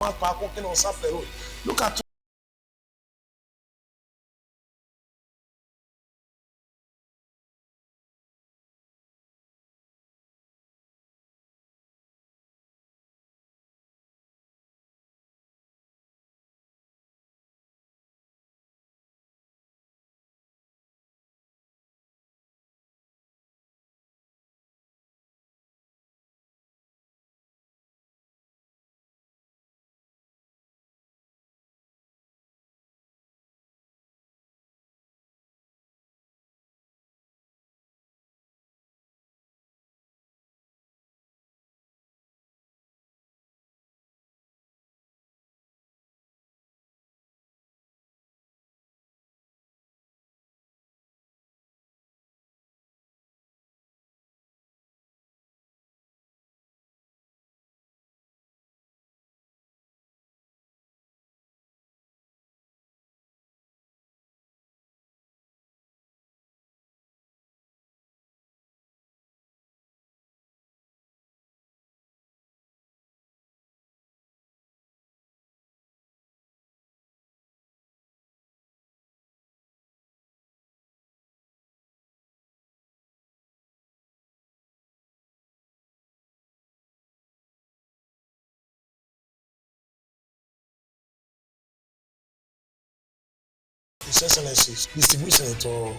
walking on Sapler Road. Look at His Excellency's distribution it or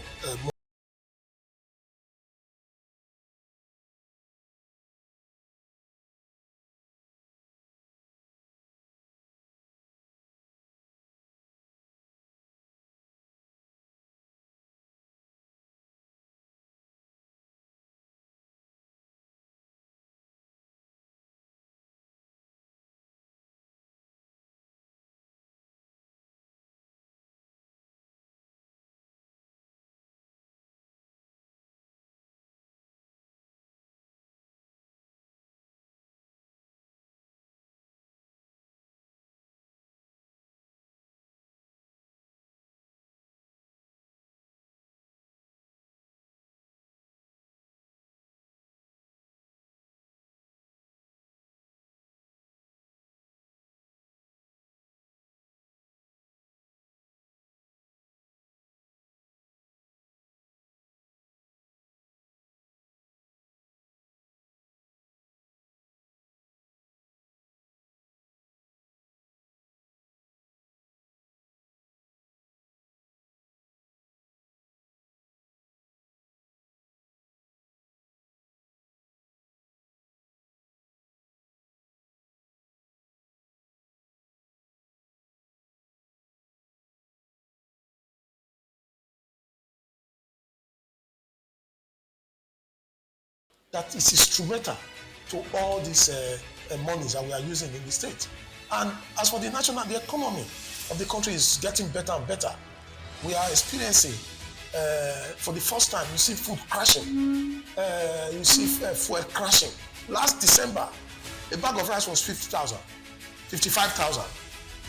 that is instrumental to all these monies that we are using in the state. And as for the economy of the country is getting better and better. We are experiencing, for the first time, you see food crashing, you see fuel crashing. Last December, a bag of rice was 50,000, 55,000.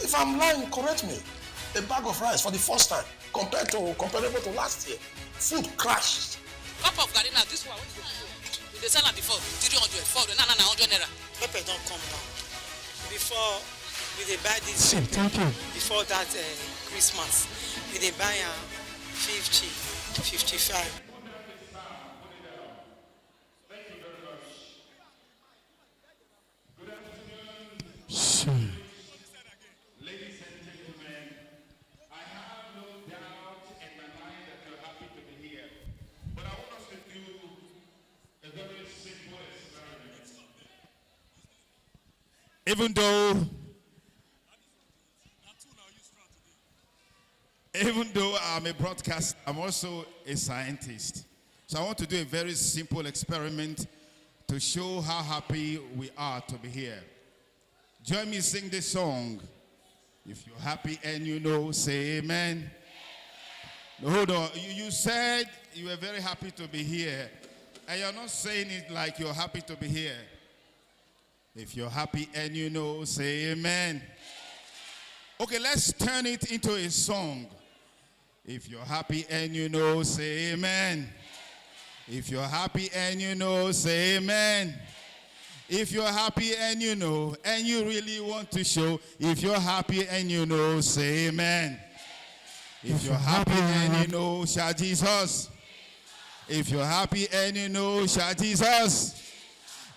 If I'm lying, correct me. A bag of rice for the first time, comparable to last year, food crashed. Cup of garina, this one, they sell am before 300, 400, now 100 naira. Pepper don't come down. Before we dey buy this, Thank you. before that Christmas, we dey buy 50, 55. Ladies and gentlemen, I have no doubt in my mind that you're happy to be here. But I want us to do a very simple experiment. Even though I'm a broadcaster, I'm also a scientist. So I want to do a very simple experiment to show how happy we are to be here. Join me sing this song. If you're happy and you know, say amen. No, hold on. You said you were very happy to be here. And you're not saying it like you're happy to be here. If you're happy and you know, say amen. Okay, let's turn it into a song. If you're happy and you know, say amen. If you're happy and you know, say amen. If you're happy and you know, and you really want to show, if you're happy and you know, say amen. If you're happy and you know, shout Jesus. If you're happy and you know, shout Jesus.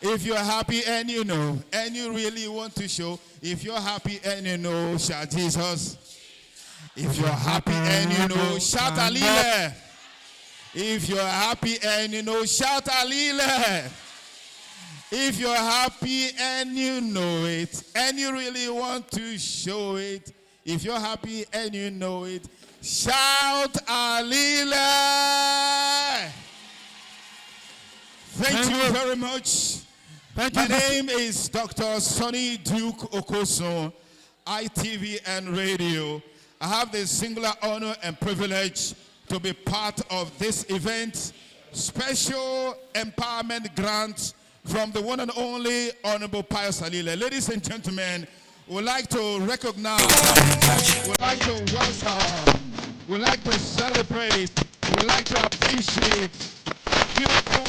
If you're happy and you know, and you really want to show, if you're happy and you know, shout Jesus. If you're happy and you know, shout Alile. If you're happy and you know, shout Alile. If you're happy and you know it, and you really want to show it, if you're happy and you know it, shout Alile. Thank you very much. My name is Dr. Sonny Duke Okoso, ITV and radio. I have the singular honor and privilege to be part of this event. Special empowerment grant from the one and only Honorable Pius Alile. Ladies and gentlemen, we'd like to recognize, we'd like to welcome, we'd like to celebrate, we'd like to appreciate beautiful.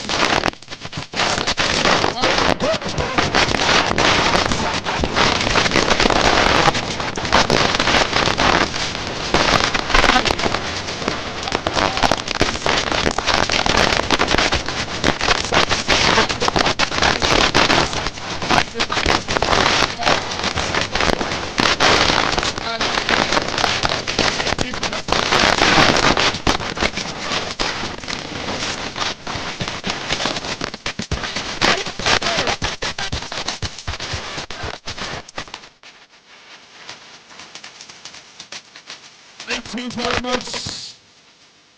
Thank you very much.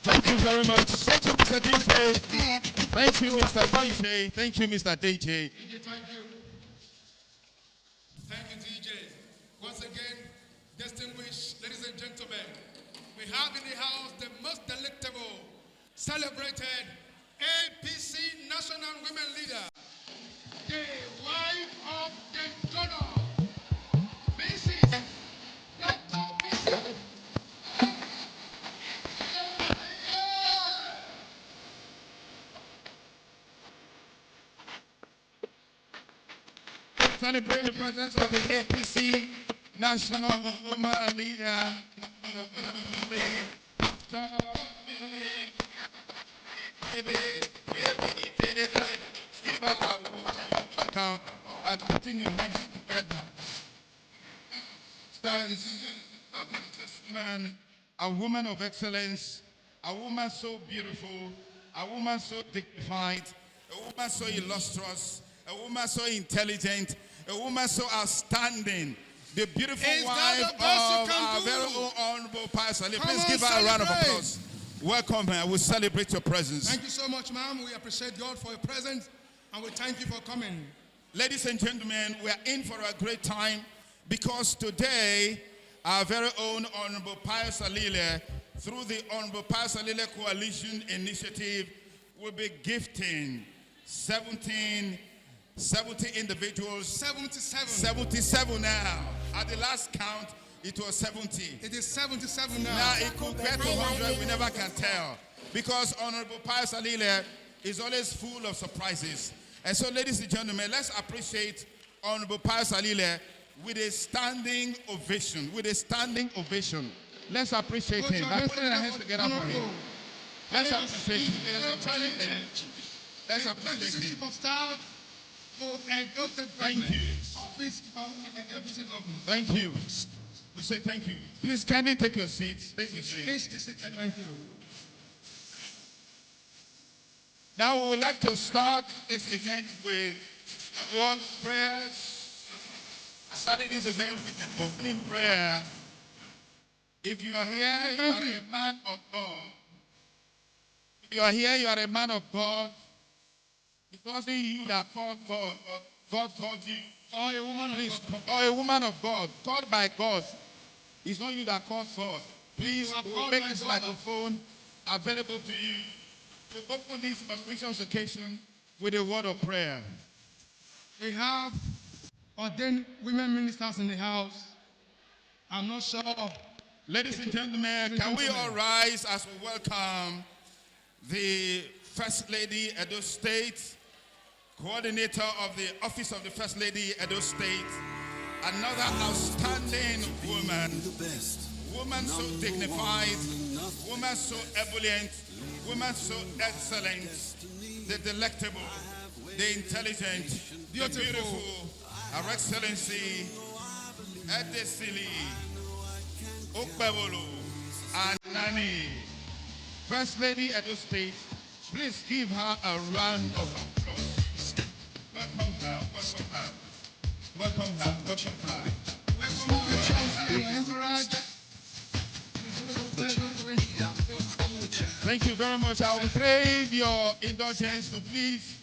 Thank you very much. Thank you, Mr. DJ. Thank you, Mr. DJ. Thank you, Mr. DJ. Thank you, DJ. Once again, distinguished ladies and gentlemen, we have in the house the most delectable, celebrated APC National Women Leader, the wife of the donor, Mrs. Celebrate the presence of the APC National Women Leader. I continue man, a woman of excellence, a woman so beautiful, a woman so dignified, a woman so illustrious, a woman so intelligent, a woman so outstanding, the beautiful wife of our very own Honorable Pius Alile. Please give her a round of applause. Welcome her. We celebrate your presence. Thank you so much, ma'am. We appreciate God for your presence, and we thank you for coming. Ladies and gentlemen, we are in for a great time because today our very own Honorable Pius Alile, through the Honorable Pius Alile Coalition Initiative, will be gifting 70 individuals. 77 now. At the last count, it was 70. It is 77 now. Now it could get to 100, we never can tell. Because Honorable Pius Alile is always full of surprises. And so, ladies and gentlemen, let's appreciate Honorable Pius Alile with a standing ovation. With a standing ovation. Let's appreciate him. Let's put our hands together for him. Let's appreciate him. Let's appreciate him. Thank you. Thank you. We say thank you. Please kindly take your seats. Take your seats. Thank you. Now we would like to start this event with one prayers. Starting this event with an opening prayer. If you are here, you are a man of God. If you are here, you are a man of God. It wasn't you that called God, but God called you. Or a woman of God, called by God. It's not you that called God. Please make this microphone available to you to open this auspicious occasion with a word of prayer. We have ordained women ministers in the house. I'm not sure. Ladies and gentlemen, can we all rise as we welcome the First Lady Edo State, coordinator of the Office of the First Lady, Edo State, another outstanding woman, woman so dignified, woman so ebullient, woman so excellent, the delectable, the intelligent, the beautiful, Her Excellency Edesili Okpebolo Anani, First Lady Edo State. Please give her a round of applause. Welcome her, welcome her, welcome her, welcome her. Thank you very much. I will crave your indulgence to please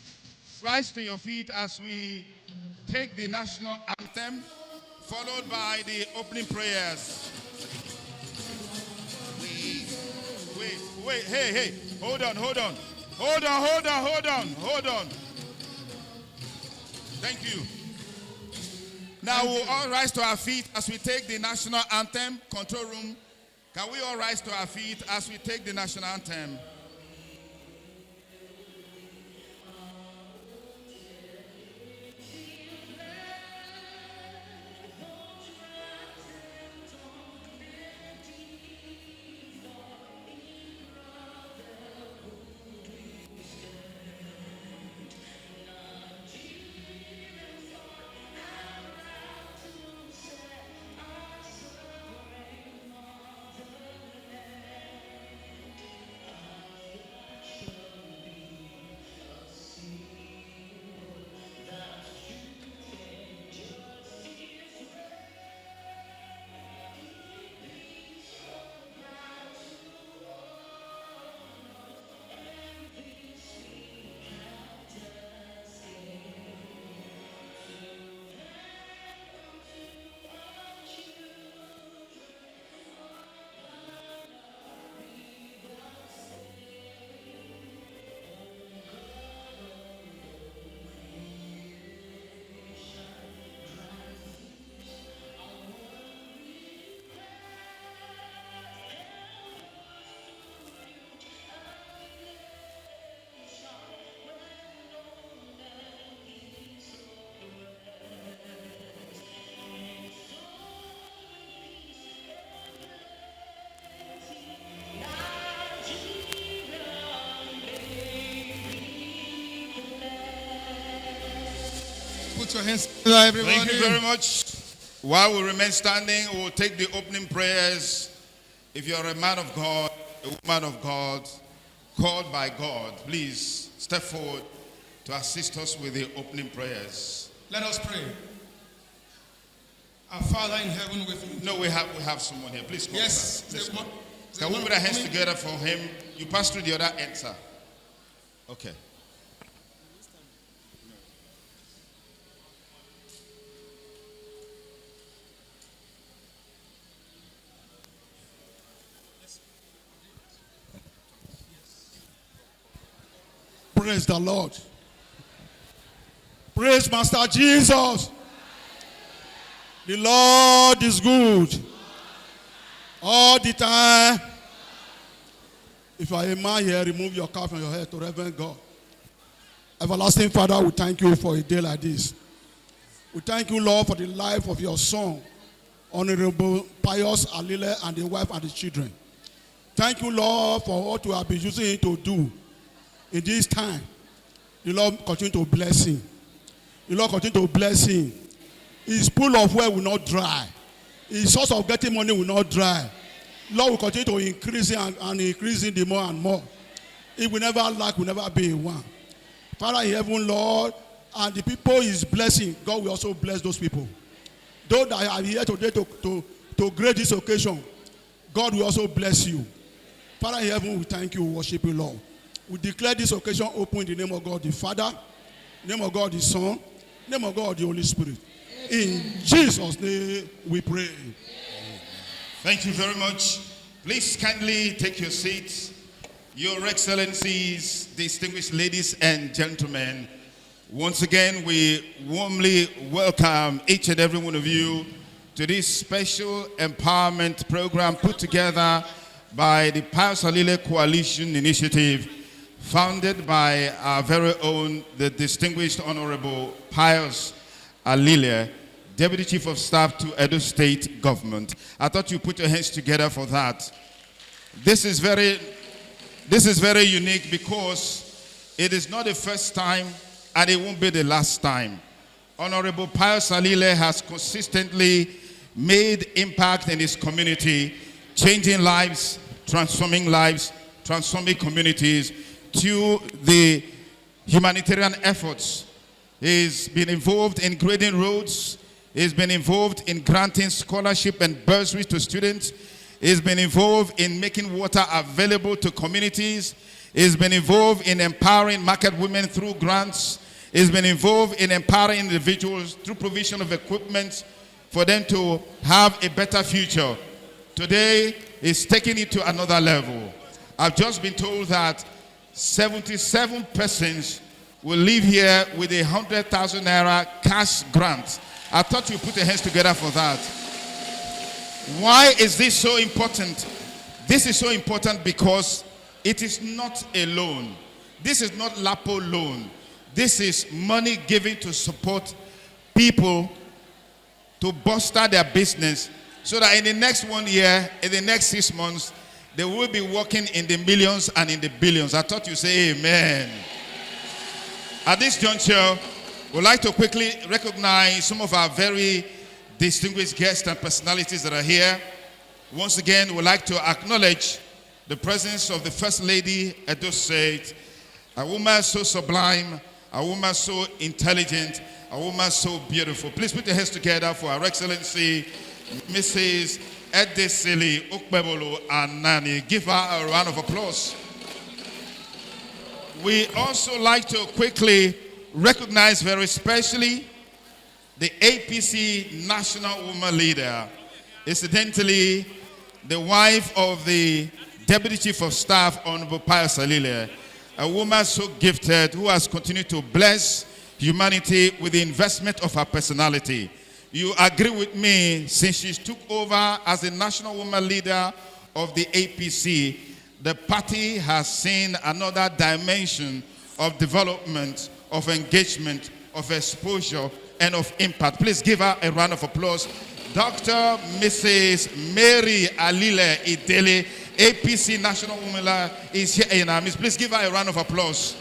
rise to your feet as we take the national anthem, followed by the opening prayers. Wait, hey, hold on. Thank you. Now we'll all rise to our feet as we take the national anthem. Control room, can we all rise to our feet as we take the national anthem? Put your hands together, everybody. Thank you very much. While we remain standing, we'll take the opening prayers. If you're a man of God, a woman of God, called by God, please step forward to assist us with the opening prayers. Let us pray. Our Father in heaven with you. No, we have someone here. Please come. Yes. Please come. Can we put our hands together for him? You pass through the other end, sir. Okay. Praise the Lord. Praise Master Jesus. The Lord is good. All the time. If you are a man here, remove your cap from your head to reverend God. Everlasting Father, we thank you for a day like this. We thank you, Lord, for the life of your son, Honorable Pius, Alile, and the wife and the children. Thank you, Lord, for what you have been using him to do in this time. The Lord continue to bless him. The Lord continue to bless him. His pool of well will not dry. His source of getting money will not dry. Lord will continue to increase him and increase him the more and more. He will never lack, will never be in want. Father in heaven, Lord, and the people he is blessing, God will also bless those people. Those that are here today to grace this occasion, God will also bless you. Father in heaven, we thank you, we worship you, Lord. We declare this occasion open in the name of God the Father, in the name of God the Son, in the name of God the Holy Spirit. In Jesus' name we pray. Thank you very much. Please kindly take your seats. Your Excellencies, distinguished ladies and gentlemen, once again we warmly welcome each and every one of you to this special empowerment program put together by the Pius Alile Coalition Initiative founded by our very own, the distinguished Honorable Pius Alile, Deputy Chief of Staff to Edo State Government. I thought you put your hands together for that. This is very unique because it is not the first time and it won't be the last time. Honorable Pius Alile has consistently made impact in his community, changing lives, transforming communities through the humanitarian efforts. He's been involved in grading roads. He's been involved in granting scholarship and bursaries to students. He's been involved in making water available to communities. He's been involved in empowering market women through grants. He's been involved in empowering individuals through provision of equipment for them to have a better future. Today, he's taking it to another level. I've just been told that 77 persons will leave here with 100,000 naira cash grant. I thought you put your hands together for that. Why is this so important? This is so important because it is not a loan. This is not LAPO loan. This is money given to support people to bolster their business so that in the next 1 year, in the next 6 months, they will be working in the millions and in the billions. I thought you say amen. At this juncture, we'd like to quickly recognize some of our very distinguished guests and personalities that are here. Once again, we'd like to acknowledge the presence of the First Lady, Edo State, a woman so sublime, a woman so intelligent, a woman so beautiful. Please put your hands together for Her Excellency, Mrs. Edesili Okpebolo Anani. Give her a round of applause. We also like to quickly recognize very specially the APC National Woman Leader, incidentally, the wife of the Deputy Chief of Staff, Honorable Pius Alile, a woman so gifted who has continued to bless humanity with the investment of her personality. You agree with me, since she took over as the National Woman Leader of the APC, the party has seen another dimension of development, of engagement, of exposure, and of impact. Please give her a round of applause. Dr. Mrs. Mary Alile Idele, APC National Woman Leader, is here in our midst. Please give her a round of applause.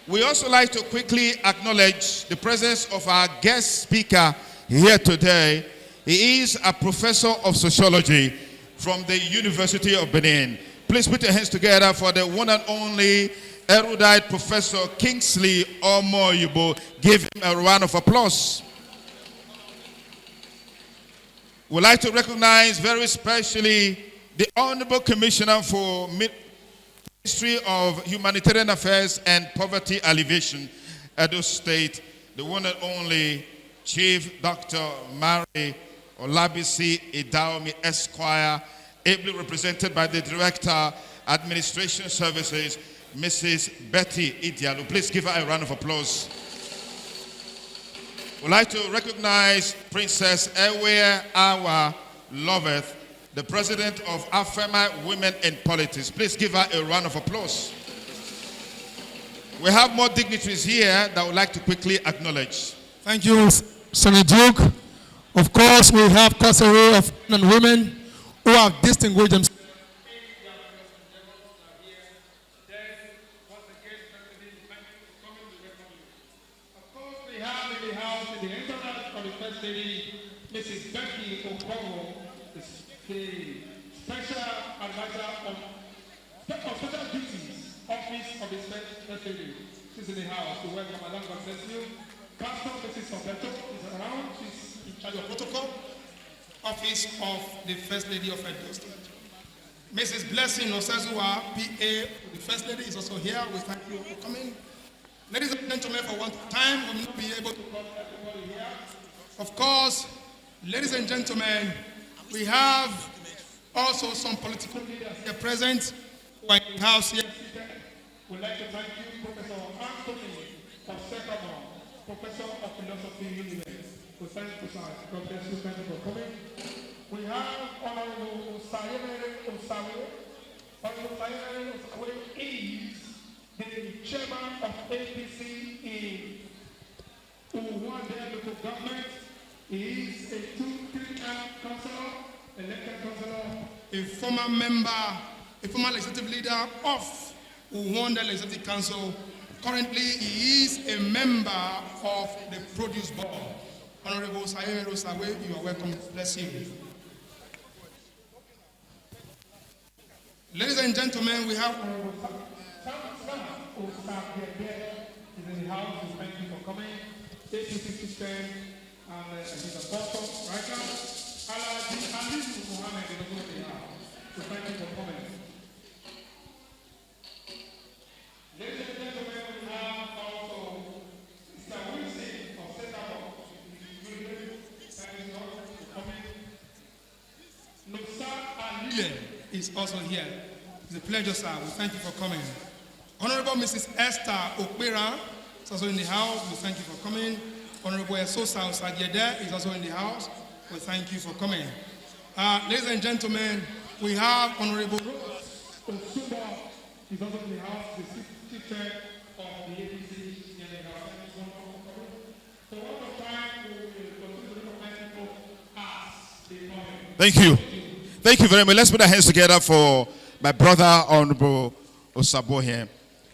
We also like to quickly acknowledge the presence of our guest speaker here today. He is a professor of sociology from the University of Benin. Please put your hands together for the one and only erudite Professor Kingsley Omoyibo. Give him a round of applause. We'd like to recognize very especially the Honorable Commissioner for Ministry of Humanitarian Affairs and Poverty Alleviation, Edo State, the one and only Chief Dr. Mary Olabisi Idaomi Esquire, ably represented by the Director, Administration Services, Mrs. Betty Idialu. Please give her a round of applause. We'd like to recognize Princess Ewe Awa Loveth, the President of AFEMA Women in Politics. Please give her a round of applause. We have more dignitaries here that I would like to quickly acknowledge. Thank you, Senator Duke. Of course, we have custody of men and women who have distinguished themselves. Of course, we have in the house, in the internet, of the First Lady, Mrs. Becky Okowo, the Special Advisor on Special Duties Office of the First Lady. She's in the house. We welcome Madame Gonzalez. Pastor Mrs. Sobeto is around. She's in charge of protocol. Office of the First Lady of Edo State. Mrs. Blessing Osazua, PA of the First Lady, is also here. We thank you for coming. Ladies and gentlemen, for one time, we will not be able to call everybody here. Of course, ladies and gentlemen, we have also some political leaders here present who are in the house here. We'd like to thank you, Professor Anthony of Secamon, Professor of Philosophy University. We thank you, sir. God bless you. Thank you for coming. We have Honorable Usayere Usawe Honorable Alile is the chairman of APC in Uwande local government. He is a 2-3-term councillor, elected councillor, a former member, a former legislative leader of Uwande Legislative Council. Currently, he is a member of the Produce Board. Honorable Sayeme Rosawe, you are welcome. Bless you. Ladies and gentlemen, we have Honorable Sam is in the house. Thank you for coming. 86610, and he's a doctor right now. Alile Muhammad is also in the house. So thank you for coming. Ladies and gentlemen, we have also Mr. Wilson of Setabo. Thank you for coming. Nusa Alile is also here. It's a pleasure, sir. We thank you for coming. Honorable Mrs. Esther Okpera is also in the house. We thank you for coming. Honorable Esosa Osadiede is also in the house. We thank you for coming. Ladies and gentlemen, we have Honorable Osuba is also in the house, the chief chair of the APC in the house. So one more time, we will continue to recognize people as they come in. Thank you. Thank you very much. Let's put our hands together for my brother, Honorable Osabo here.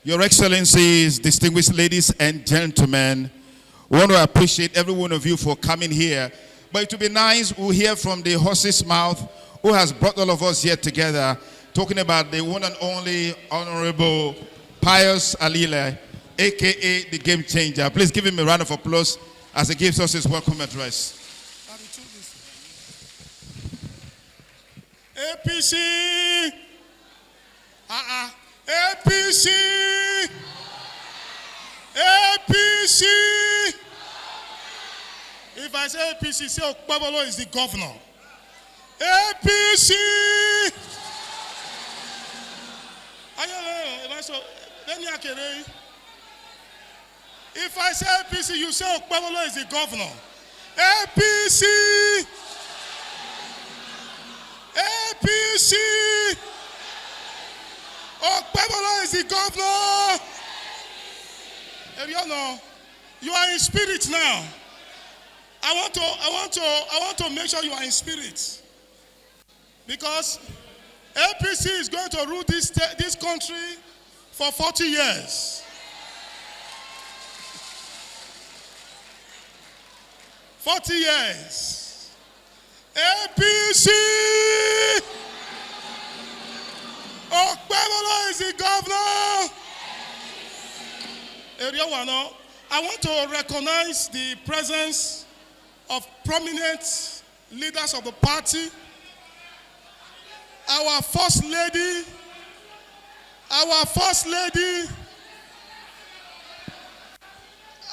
Your Excellencies, distinguished ladies and gentlemen, we want to appreciate every one of you for coming here. But it would be nice, we'll hear from the horse's mouth who has brought all of us here together, talking about the one and only Honorable Pius Alile, a.k.a. the Game Changer. Please give him a round of applause as he gives us his welcome address. APC. APC. APC. If I say APC, say Okpebolo is the governor. APC. If I say APC, you say Okpebolo is the governor. APC. APC. Okpebolo is the governor. You are in spirit now. I want to make sure you are in spirit, because APC is going to rule this country for 40 years. 40 years. APC. Okpebolo is the governor. I want to recognize the presence of prominent leaders of the party. Our First Lady, our First Lady,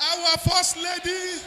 our First Lady,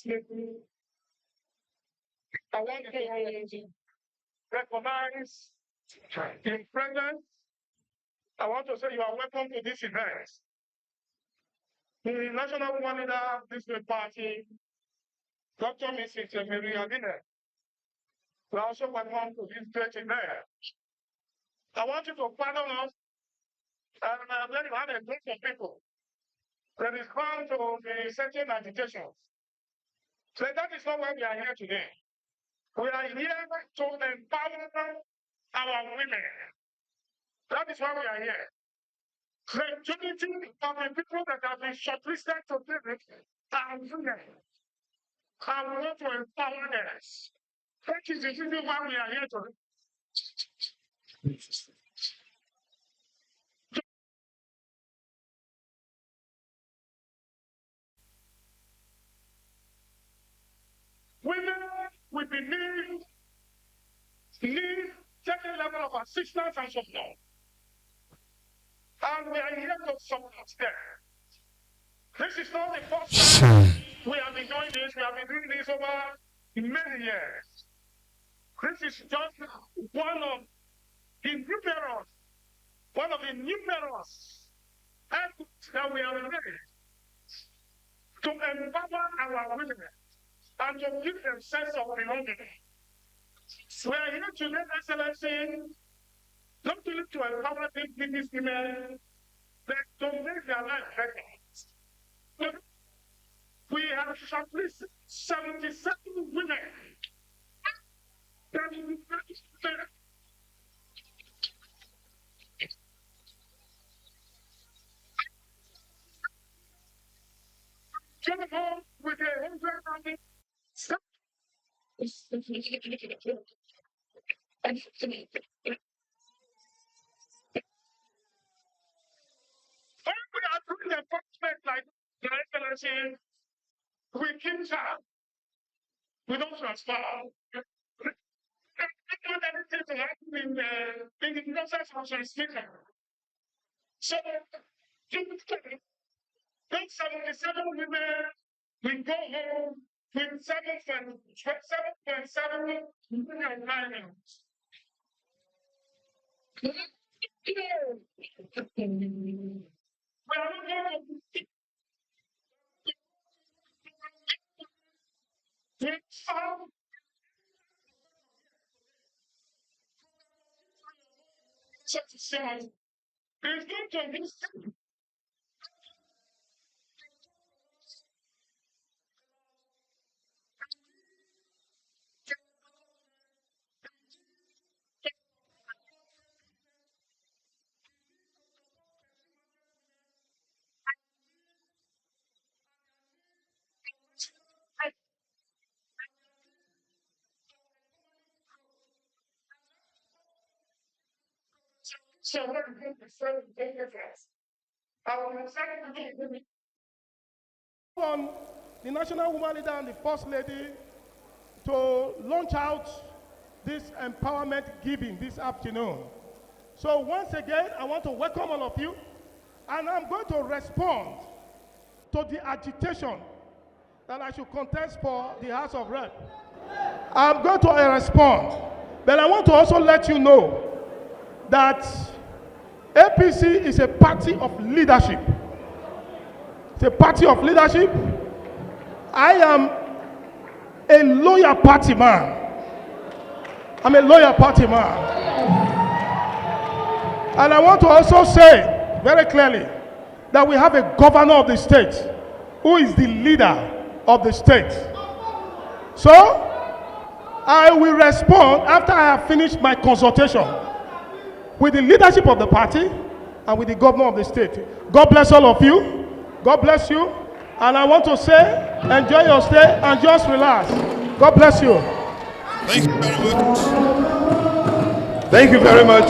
First Lady, I want to recognize in presence. I want to say you are welcome to this event. The national woman leader of this great party, Dr. Mrs. Alile. We are also welcome to this great event. I want you to pardon us and let you have a group of people that is bound to be certain agitations. So that is not why we are here today. We are here to empower our women. That is why we are here. The majority of the people that have been shortlisted to visit are women. And we want to empower them. That is the reason why we are here today. Women will be need certain level of assistance and support. And we are here to support them. This is not the first time we have been doing this. We have been doing this over many years. This is just one of the numerous efforts that we have made to empower our women and to give them sense of belonging. We are here today, Excellency, not only to empower these women, but to make their life better. We have shortlisted 77 women. Come home with a 100. We are doing the punishment like the Excellency. We keep track. We don't transfer. We don't want anything to happen in the process of transmission. So, those 77 women we go home with 7.7 million lions. We are not going to found such a size. It's going to be so we're going to serve the difference. On the national woman leader and the first lady to launch out this empowerment giving this afternoon. So once again, I want to welcome all of you, and I'm going to respond to the agitation that I should contest for the House of Rep. I'm going to respond, but I want to also let you know that APC is a party of leadership. It's a party of leadership. I am a loyal party man. I'm a loyal party man. And I want to also say very clearly that we have a governor of the state who is the leader of the state. So, I will respond after I have finished my consultation with the leadership of the party and with the governor of the state. God bless all of you. God bless you. And I want to say, enjoy your stay and just relax. God bless you. Thank you very much. Thank you very much.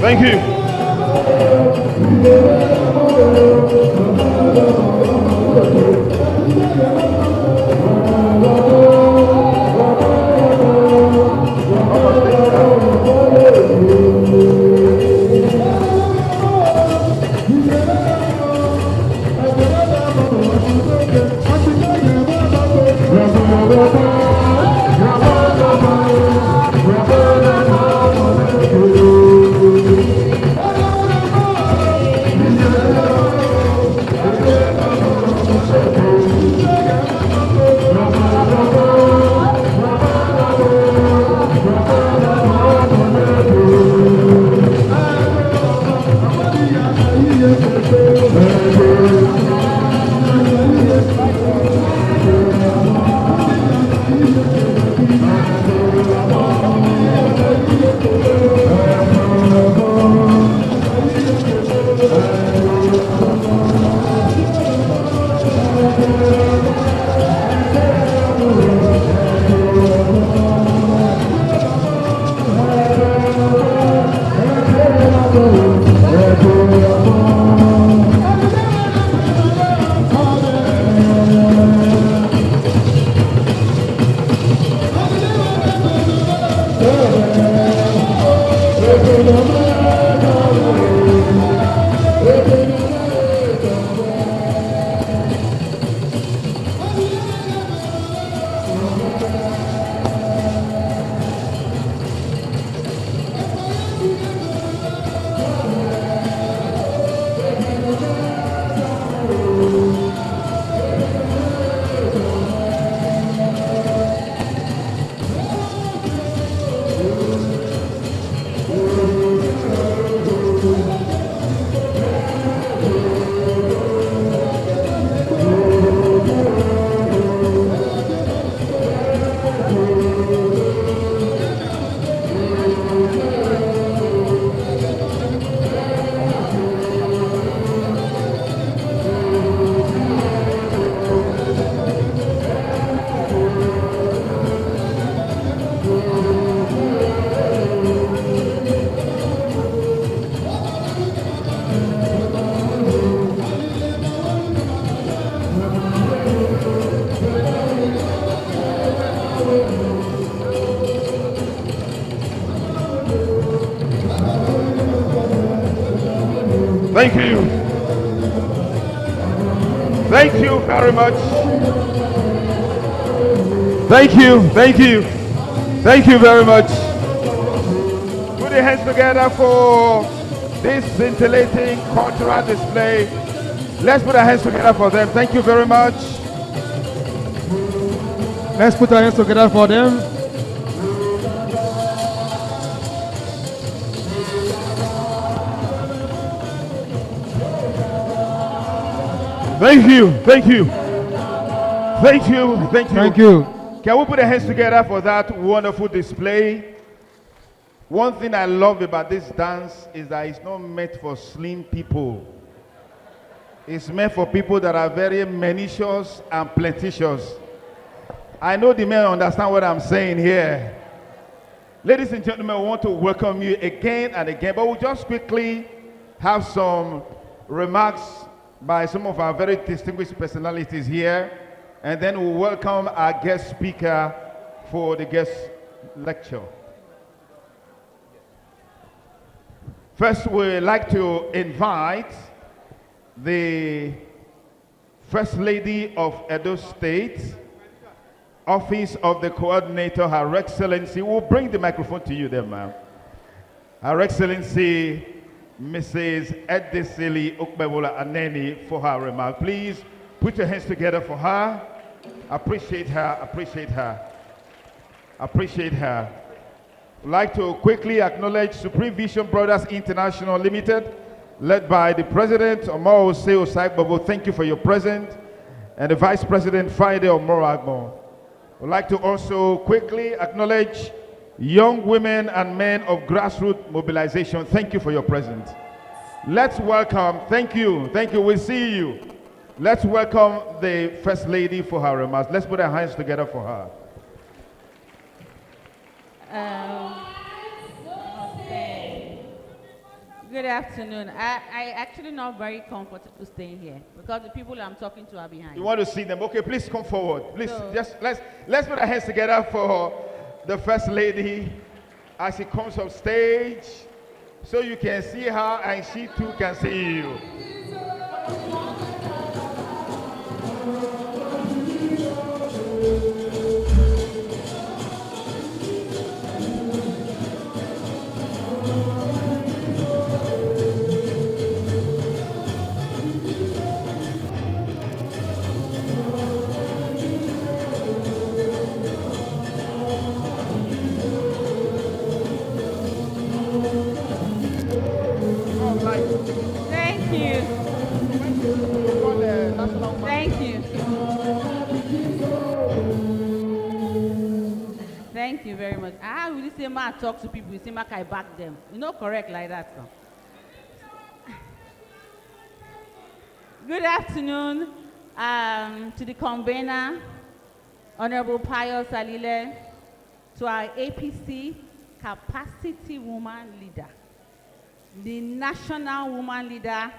Thank you. Thank you. Thank you very much. Thank you. Thank you. Thank you very much. Put your hands together for this scintillating cultural display. Let's put our hands together for them. Thank you very much. Let's put our hands together for them. Thank you. Thank you. Thank you. Thank you. Thank you. Can we put our hands together for that wonderful display? One thing I love about this dance is that it's not meant for slim people. It's meant for people that are very menicious and plenteous. I know the men understand what I'm saying here. Ladies and gentlemen, I want to welcome you again and again, but we'll just quickly have some remarks by some of our very distinguished personalities here, and then we'll welcome our guest speaker for the guest lecture. First, we'd like to invite the First Lady of Edo State, Office of the Coordinator, Her Excellency. We'll bring the microphone to you there, ma'am. Her Excellency, Mrs. Edesili Okbebola Aneni, for her remark. Please put your hands together for her. Appreciate her, appreciate her, appreciate her. I'd like to quickly acknowledge Supreme Vision Brothers International Limited, led by the President, Omar Osei Osaibobo. Thank you for your presence. And the Vice President, Friday Omoragbo. I'd like to also quickly acknowledge young women and men of grassroots mobilization. Thank you for your presence. Let's welcome, thank you, we'll see you. Let's welcome the First Lady for her remarks. Let's put our hands together for her. Good afternoon. I actually not very comfortable staying here because the people I'm talking to are behind. You want to see them? Okay, please come forward. Please, just let's put our hands together for the First Lady as she comes up stage, so you can see her and she too can see you. Thank you. Thank you very much. I really say, man, talk to people. You say, man, I back them. You know, correct like that. So. Good afternoon to the convener, Honorable Pius Alile, to our APC Capacity Woman Leader, the National Woman Leader.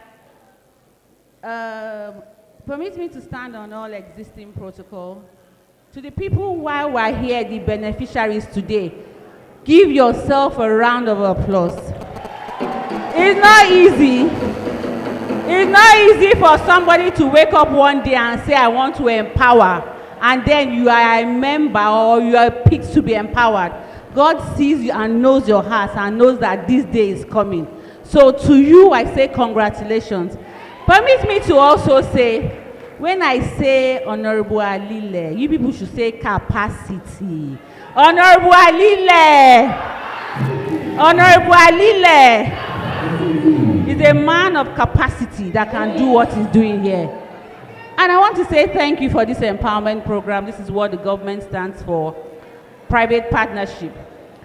Permit me to stand on all existing protocol. To the people while we're here, the beneficiaries today, give yourself a round of applause. It's not easy. It's not easy for somebody to wake up one day and say, I want to empower, and then you are a member or you are picked to be empowered. God sees you and knows your heart and knows that this day is coming. So to you, I say congratulations. Permit me to also say, when I say Honorable Alile, you people should say capacity. Honorable Alile! Honorable Alile is a man of capacity that can do what he's doing here. And I want to say thank you for this empowerment program. This is what the government stands for, private partnership.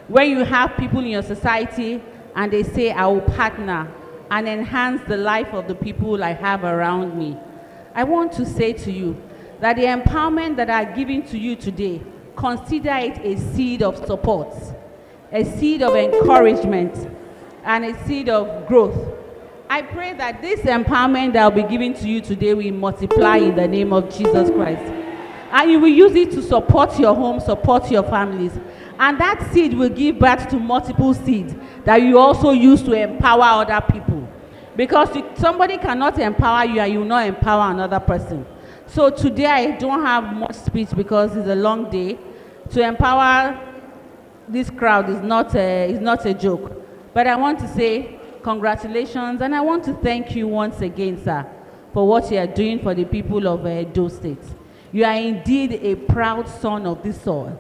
When you have people in your society and they say, I will partner and enhance the life of the people I have around me. I want to say to you that the empowerment that I'm giving to you today, consider it a seed of support, a seed of encouragement, and a seed of growth. I pray that this empowerment that I'll be giving to you today will multiply in the name of Jesus Christ. And you will use it to support your home, support your families. And that seed will give birth to multiple seeds that you also use to empower other people. Because somebody cannot empower you and you will not empower another person. So today I don't have much speech because it's a long day. To empower this crowd is not a joke. But I want to say congratulations, and I want to thank you once again, sir, for what you are doing for the people of Edo State. You are indeed a proud son of this soil.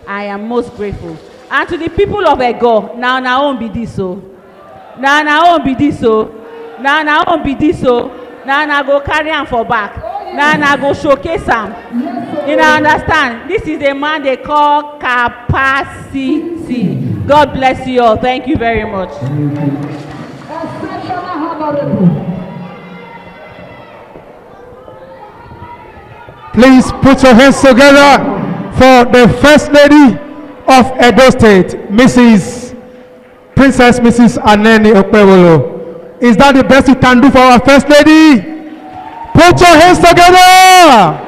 I am most grateful. And to the people of Ego, now won't be this so. Now won't be this so. Now won't be this so. Now go carry him for back. Now go showcase him. You know, understand? This is a man they call capacity. God bless you all. Thank you very much. Please put your hands together for the First Lady of Edo State, Princess Mrs. Aneni Okpewolo. Is that the best you can do for our First Lady? Put your hands together.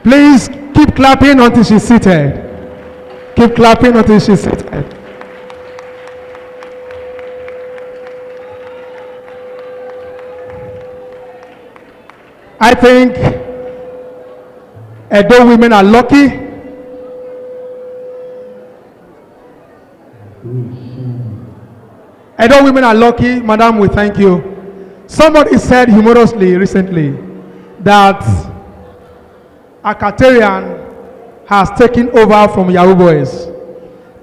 Please keep clapping until she's seated. Keep clapping until she's seated. I think Edo women are lucky. Edo women are lucky. Madam, we thank you. Somebody said humorously recently that Akatarian has taken over from Yahoo Boys.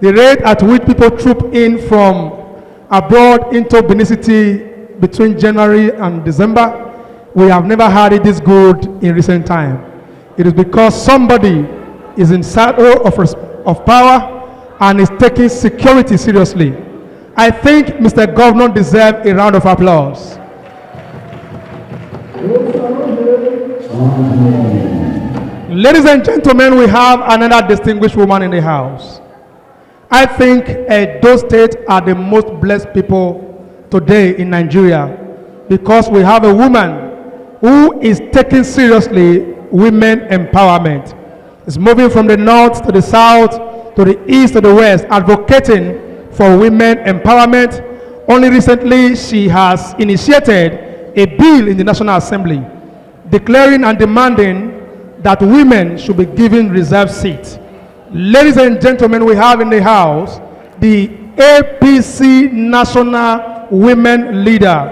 The rate at which people troop in from abroad into Benin City between January and December, we have never had it this good in recent time. It is because somebody is in saddle of power and is taking security seriously. I think Mr. Governor deserves a round of applause. Ladies and gentlemen, we have another distinguished woman in the house. I think Edo State are the most blessed people today in Nigeria because we have a woman who is taking seriously women empowerment. Is moving from the north to the south, to the east to the west, advocating for women empowerment. Only recently, she has initiated a bill in the National Assembly declaring and demanding that women should be given reserved seats. Ladies and gentlemen, we have in the house the APC National Women Leader.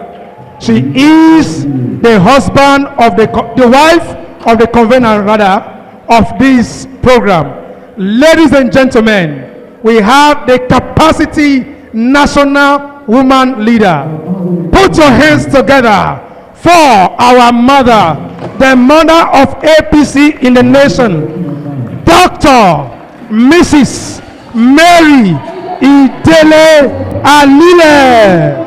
She is the husband of the wife of the convener, rather, of this program. Ladies and gentlemen, we have the Capacity National Woman Leader. Put your hands together for our mother, the mother of APC in the nation, Dr. Mrs. Mary Idele Alile.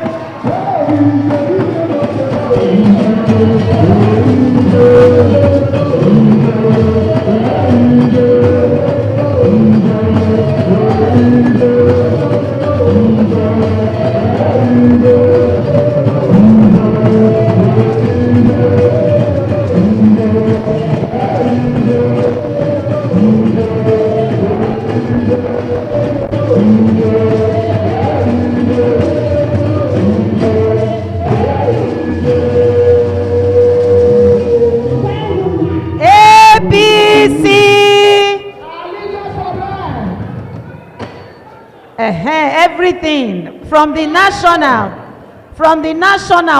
Everything from the national,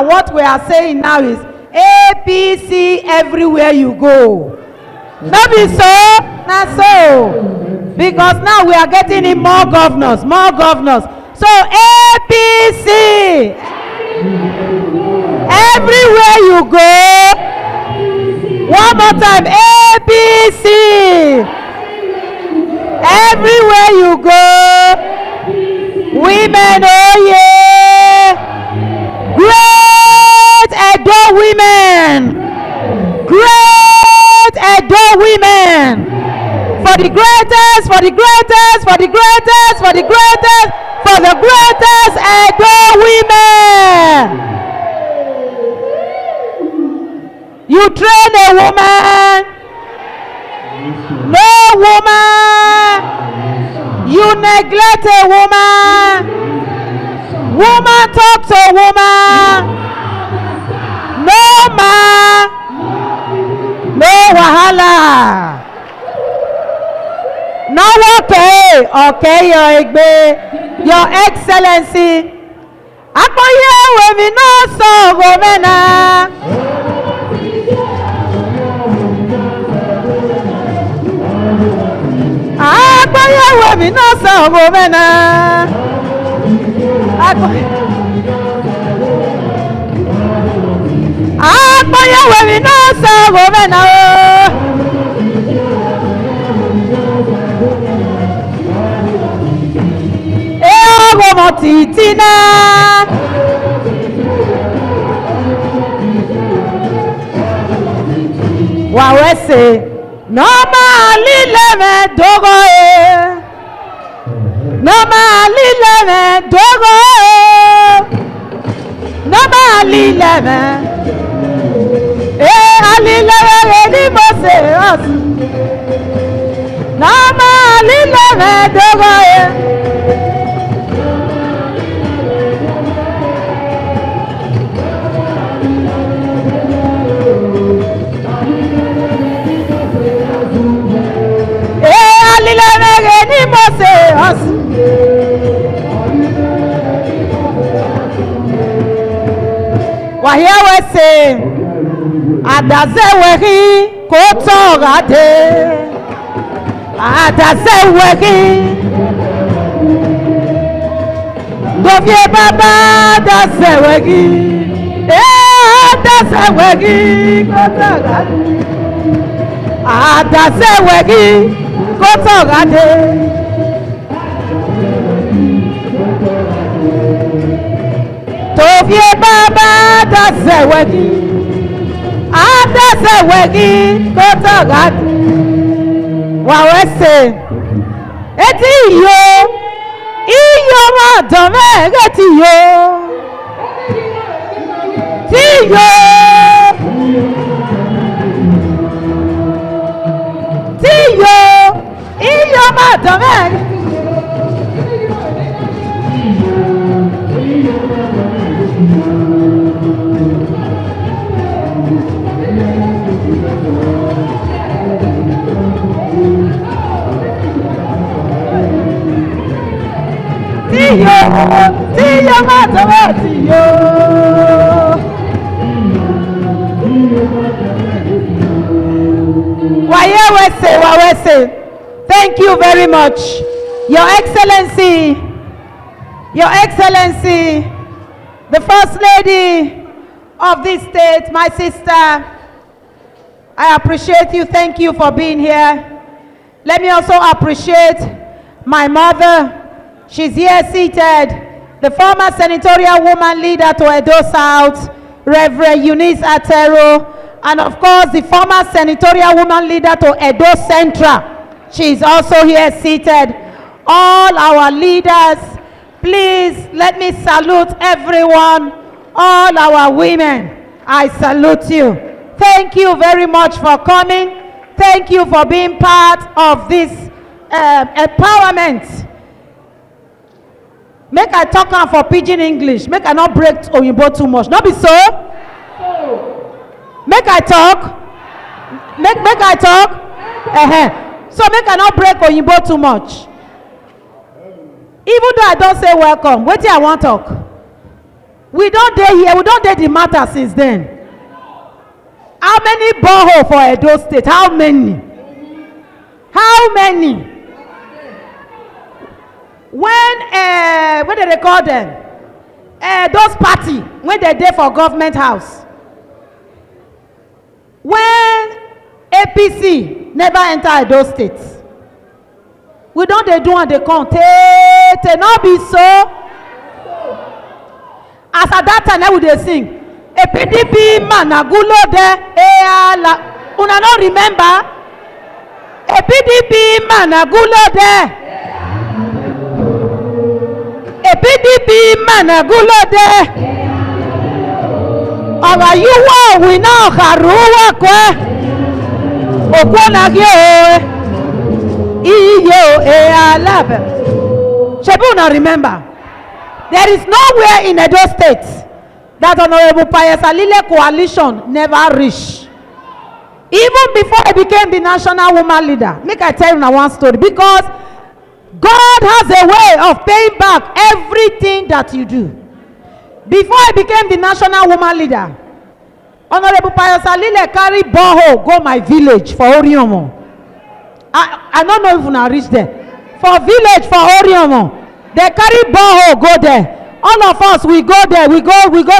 what we are saying now is APC everywhere you go. No be so, not so, because now we are getting in more governors. So APC everywhere you go. One more time, APC everywhere you go. Women, oh yeah! Great Edo women! Great Edo women! For the greatest Edo women! You train a woman, no woman, you neglect a woman, woman talk to woman, no man, no wahala. No okay, your excellency. Apoye we mi no so gomena. Apoye we mi no so gomena. Apoye we mi no so gomena. Titina wawese noma Alile me dogo noma Alile me dogo noma Alile me Alile me di mose noma Alile me dogo Wahia we say adaze wehi koto gade adaze wehi dovie baba adaze wehi adaze wehi koto gade adaze wehi koto gade Tovie baba dasewegi adasewegi kotogadi wawese eti iyo ma dome eti yo ti yo iyo ma dome Tiyo matama tiyo. Wawese, thank you very much. Your Excellency, the First Lady of this state, my sister, I appreciate you. Thank you for being here. Let me also appreciate my mother. She's here seated. The former senatorial woman leader to Edo South, Reverend Eunice Atero. And of course, the former senatorial woman leader to Edo Central. She's also here seated. All our leaders, please let me salute everyone. All our women, I salute you. Thank you very much for coming. Thank you for being part of this empowerment. Make I talk am for pidgin English. Make I not break Oyinbo too much. Not be so. Make I talk. Make I talk. So make I not break Oyinbo too much. Even though I don't say welcome, wait till I want talk. We don't dey here. We don't dey the matter since then. How many borehole for Edo State? How many? How many? When what do they call them? Those party when they dey for government house. When APC never enter Edo State, we don't dey do and they come. They not be so. As at that time, we dey sing. A PDP man agulo de una no remember? A PDP man agulo de. A PDP man agulo de. Ọ̀rọ̀ yìí wọ̀ òwì náà kàrúwọ̀ kọ́ ẹ̀. Òkú ọ̀nàgí o iye o alábẹ̀. Ṣebí una remember? There is nowhere in Edo State that Honorable Pius Alile coalition never reached. Even before I became the national woman leader, make I tell you now one story, because God has a way of paying back everything that you do. Before I became the national woman leader, Honorable Pius Alile carry borehole go my village for Oriomo. I don't know if una reach there. For village for Oriomo, they carry borehole go there. All of us, we go there, we go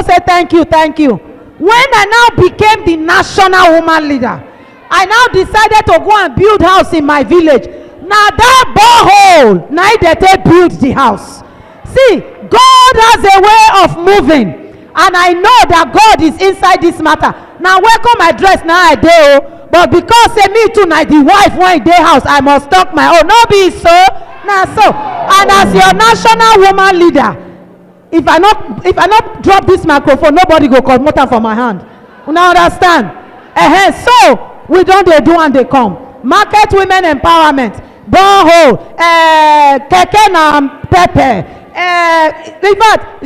say thank you. When I now became the national woman leader, I now decided to go and build house in my village. Now that borehole, now they take build the house. See, God has a way of moving, and I know that God is inside this matter. Now welcome my dress now I do, but because say me too, now the wife when they house, I must talk my own. No be so, now so. And as your national woman leader, if I not drop this microphone, nobody go come motor for my hand. You now understand? So we don't they do and they come. Market women empowerment, borehole, keke na pepper,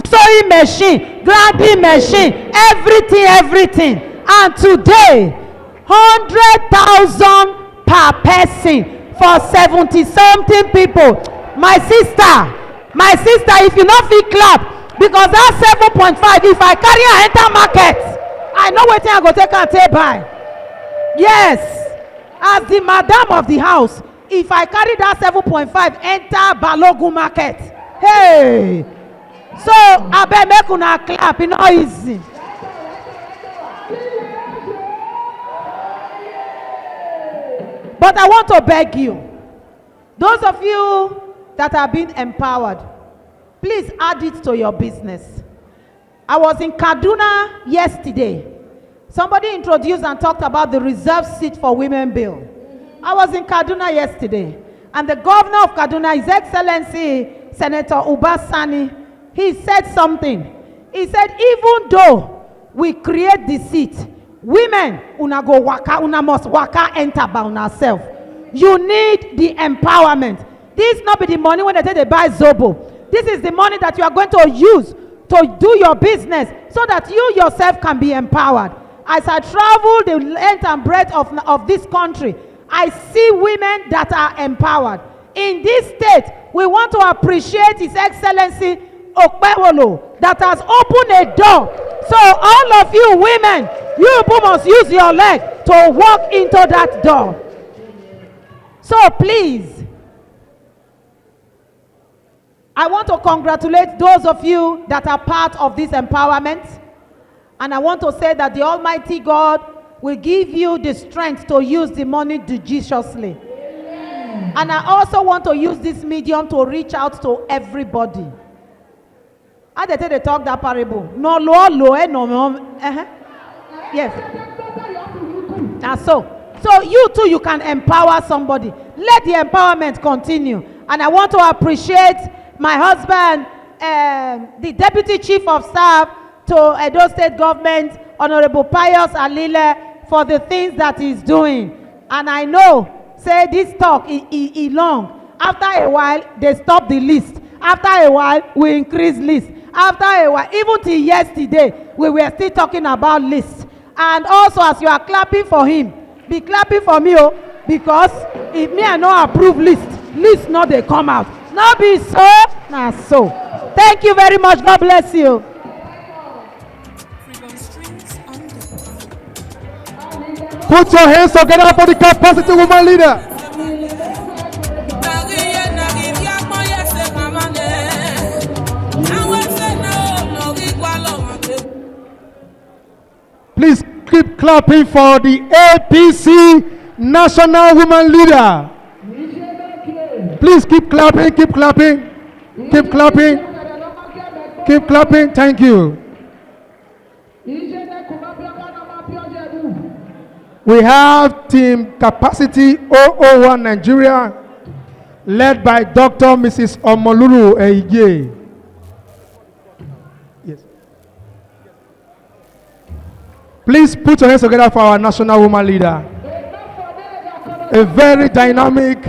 sewing machine, grinding machine, everything. And today, 100,000 per person for 70-something people. My sister, if you not fit clap, because that 7.5, if I carry her enter market, I know what I go take and take by. Yes, as the madam of the house, if I carry that 7.5 enter Balogun market, hey, so I bet make una clap, it's not easy. But I want to beg you, those of you that have been empowered, please add it to your business. I was in Kaduna yesterday. Somebody introduced and talked about the reserve seat for women bill. I was in Kaduna yesterday, and the governor of Kaduna, His Excellency Senator Ubasani, he said something. He said, even though we create the seat, women una go waka, una must waka enter by ourselves. You need the empowerment. This not be the money when they buy Zobo. This is the money that you are going to use to do your business so that you yourself can be empowered. As I travel the length and breadth of this country, I see women that are empowered. In this state, we want to appreciate His Excellency Okpewolo that has opened a door. So all of you women, you must use your leg to walk into that door. So please, I want to congratulate those of you that are part of this empowerment. And I want to say that the Almighty God will give you the strength to use the money judiciously. And I also want to use this medium to reach out to everybody. How they talk that parable? No, no, yes. And so you too, you can empower somebody. Let the empowerment continue. And I want to appreciate my husband, the Deputy Chief of Staff to Edo State Government, Honorable Pius Alile, for the things that he's doing. And I know, say this talk is long. After a while, they stop the list. After a while, we increase list. After a while, even till yesterday, we were still talking about lists. And also, as you are clapping for him, be clapping for me, oh, because if me I no approve list not they come out. Not be so, nah so. Thank you very much. God bless you. Put your hands together for the capacity woman leader. Please keep clapping for the APC National Woman Leader. Please keep clapping, keep clapping, keep clapping, keep clapping. Thank you. We have Team Capacity 001 Nigeria, led by Dr. Mrs. Omoluru Eije. Yes. Please put your hands together for our national woman leader. A very dynamic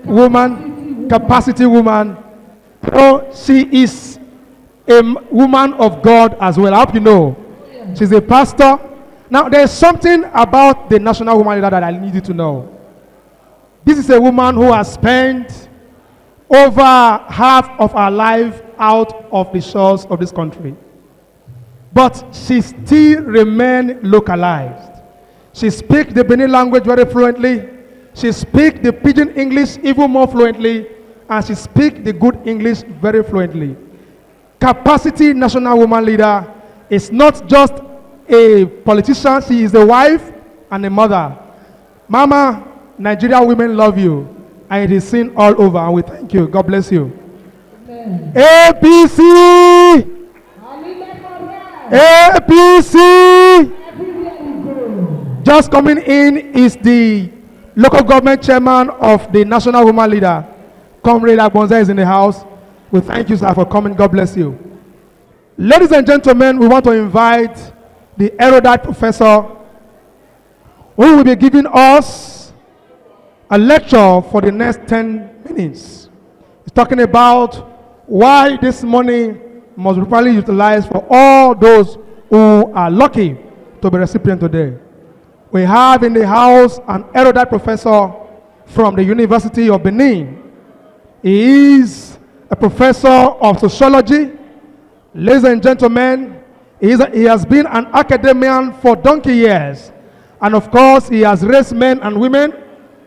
woman, capacity woman. Oh, she is a woman of God as well. I hope you know. She's a pastor. Now, there's something about the national woman leader that I need you to know. This is a woman who has spent over half of her life out of the shores of this country. But she still remains localized. She speaks the Benin language very fluently. She speaks the Pidgin English even more fluently. And she speaks the good English very fluently. Capacity national woman leader is not just a politician. She is a wife and a mother. Mama, Nigerian women love you. And it is seen all over. And we thank you. God bless you. Amen. APC! APC! Just coming in is the local government chairman of the national woman leader. Comrade Agbonza is in the house. We thank you, sir, for coming. God bless you. Ladies and gentlemen, we want to invite the erudite professor who will be giving us a lecture for the next 10 minutes. He's talking about why this money must be properly utilized for all those who are lucky to be recipient today. We have in the house an erudite professor from the University of Benin. He is a professor of sociology. Ladies and gentlemen, he has been an academician for donkey years. And of course, he has raised men and women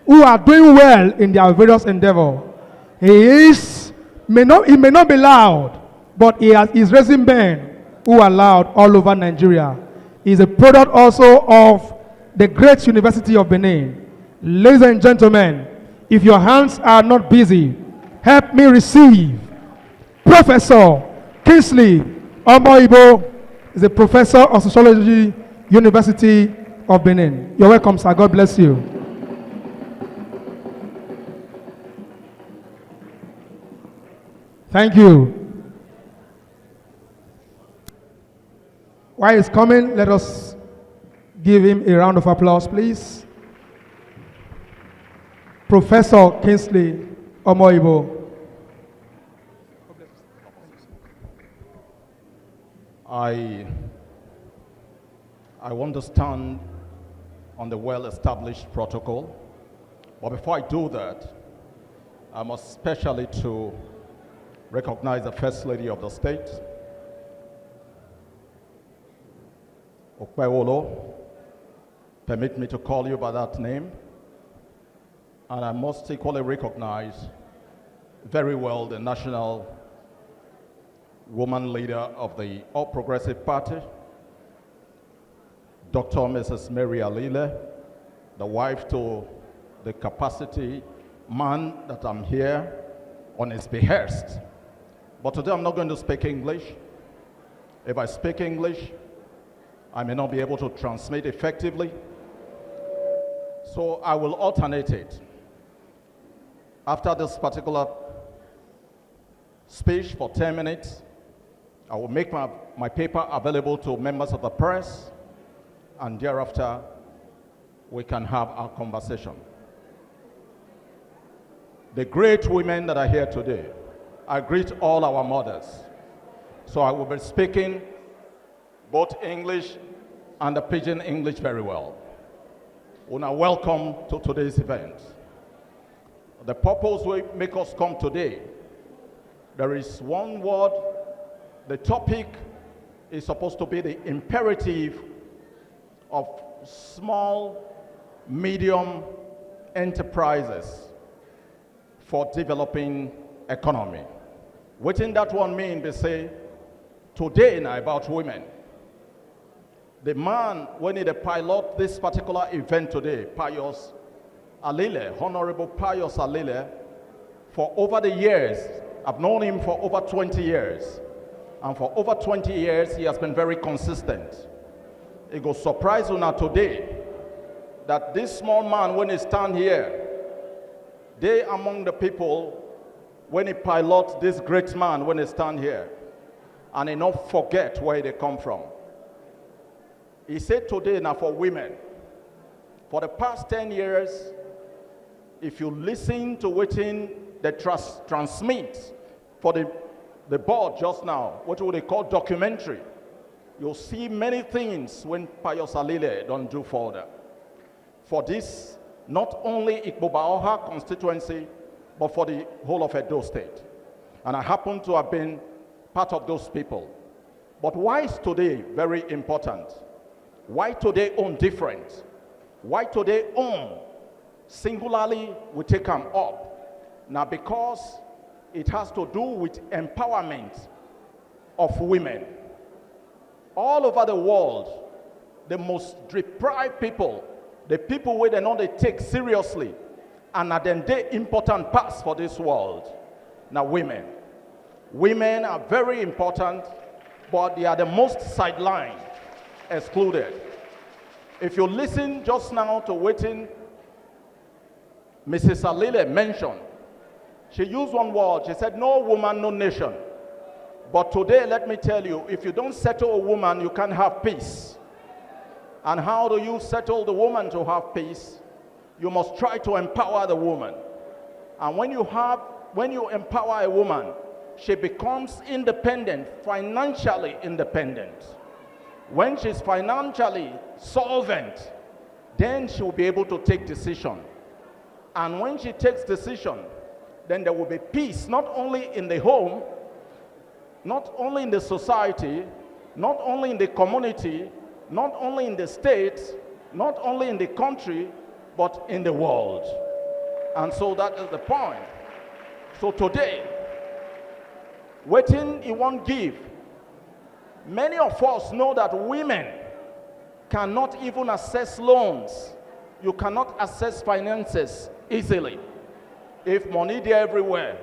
who are doing well in their various endeavors. He may not be loud, but he's raising men who are loud all over Nigeria. He is a product also of the great University of Benin. Ladies and gentlemen, if your hands are not busy, help me receive Professor Kingsley Omoibo, is a professor of sociology, University of Benin. You're welcome, sir. God bless you. Thank you. While he's coming, let us give him a round of applause, please. Professor Kingsley Omoibo. I want to stand on the well-established protocol, but before I do that, I must especially to recognize the First Lady of the State, Okpewolo. Permit me to call you by that name. And I must equally recognize very well the national woman leader of the All Progressive Party, Dr. Mrs. Mary Alile, the wife to the capacity man that I'm here on his behest. But today I'm not going to speak English. If I speak English, I may not be able to transmit effectively. So I will alternate it. After this particular speech for 10 minutes, I will make my paper available to members of the press, and thereafter we can have our conversation. The great women that are here today, I greet all our mothers. So I will be speaking both English and the Pidgin English very well. Una, welcome to today's event. The purpose will make us come today. There is one word. The topic is supposed to be the imperative of small, medium enterprises for developing economy. Within that one mean, they say, today now about women. The man, when he pilot this particular event today, Pius Alile, Honorable Pius Alile, for over the years, I've known him for over 20 years. And for over 20 years, he has been very consistent. It will surprise you now today that this small man, when he stand here, they among the people, when he pilot this great man, when he stand here, and he not forget where they come from. He said today now for women, for the past 10 years, if you listen to what they transmit for the board just now, what would they call documentary, you'll see many things when Pius Alile don't do further. For this, not only Ikbobaoha constituency, but for the whole of Edo State. And I happen to have been part of those people. But why is today very important? Why today own different? Why today own singularly we take them up? Now because it has to do with empowerment of women. All over the world, the most deprived people, the people where they know they take seriously, and are then they important parts for this world. Now women. Women are very important, but they are the most sidelined, excluded. If you listen just now to what Mrs. Alile mentioned, she used one word. She said, no woman, no nation. But today, let me tell you, if you don't settle a woman, you can't have peace. And how do you settle the woman to have peace? You must try to empower the woman. And when you empower a woman, she becomes independent, financially independent. When she's financially solvent, then she will be able to take decision. And when she takes decision, then there will be peace, not only in the home, not only in the society, not only in the community, not only in the state, not only in the country, but in the world. And so that is the point. So today, waiting you won't give. Many of us know that women cannot even access loans. You cannot access finances easily. If money there everywhere,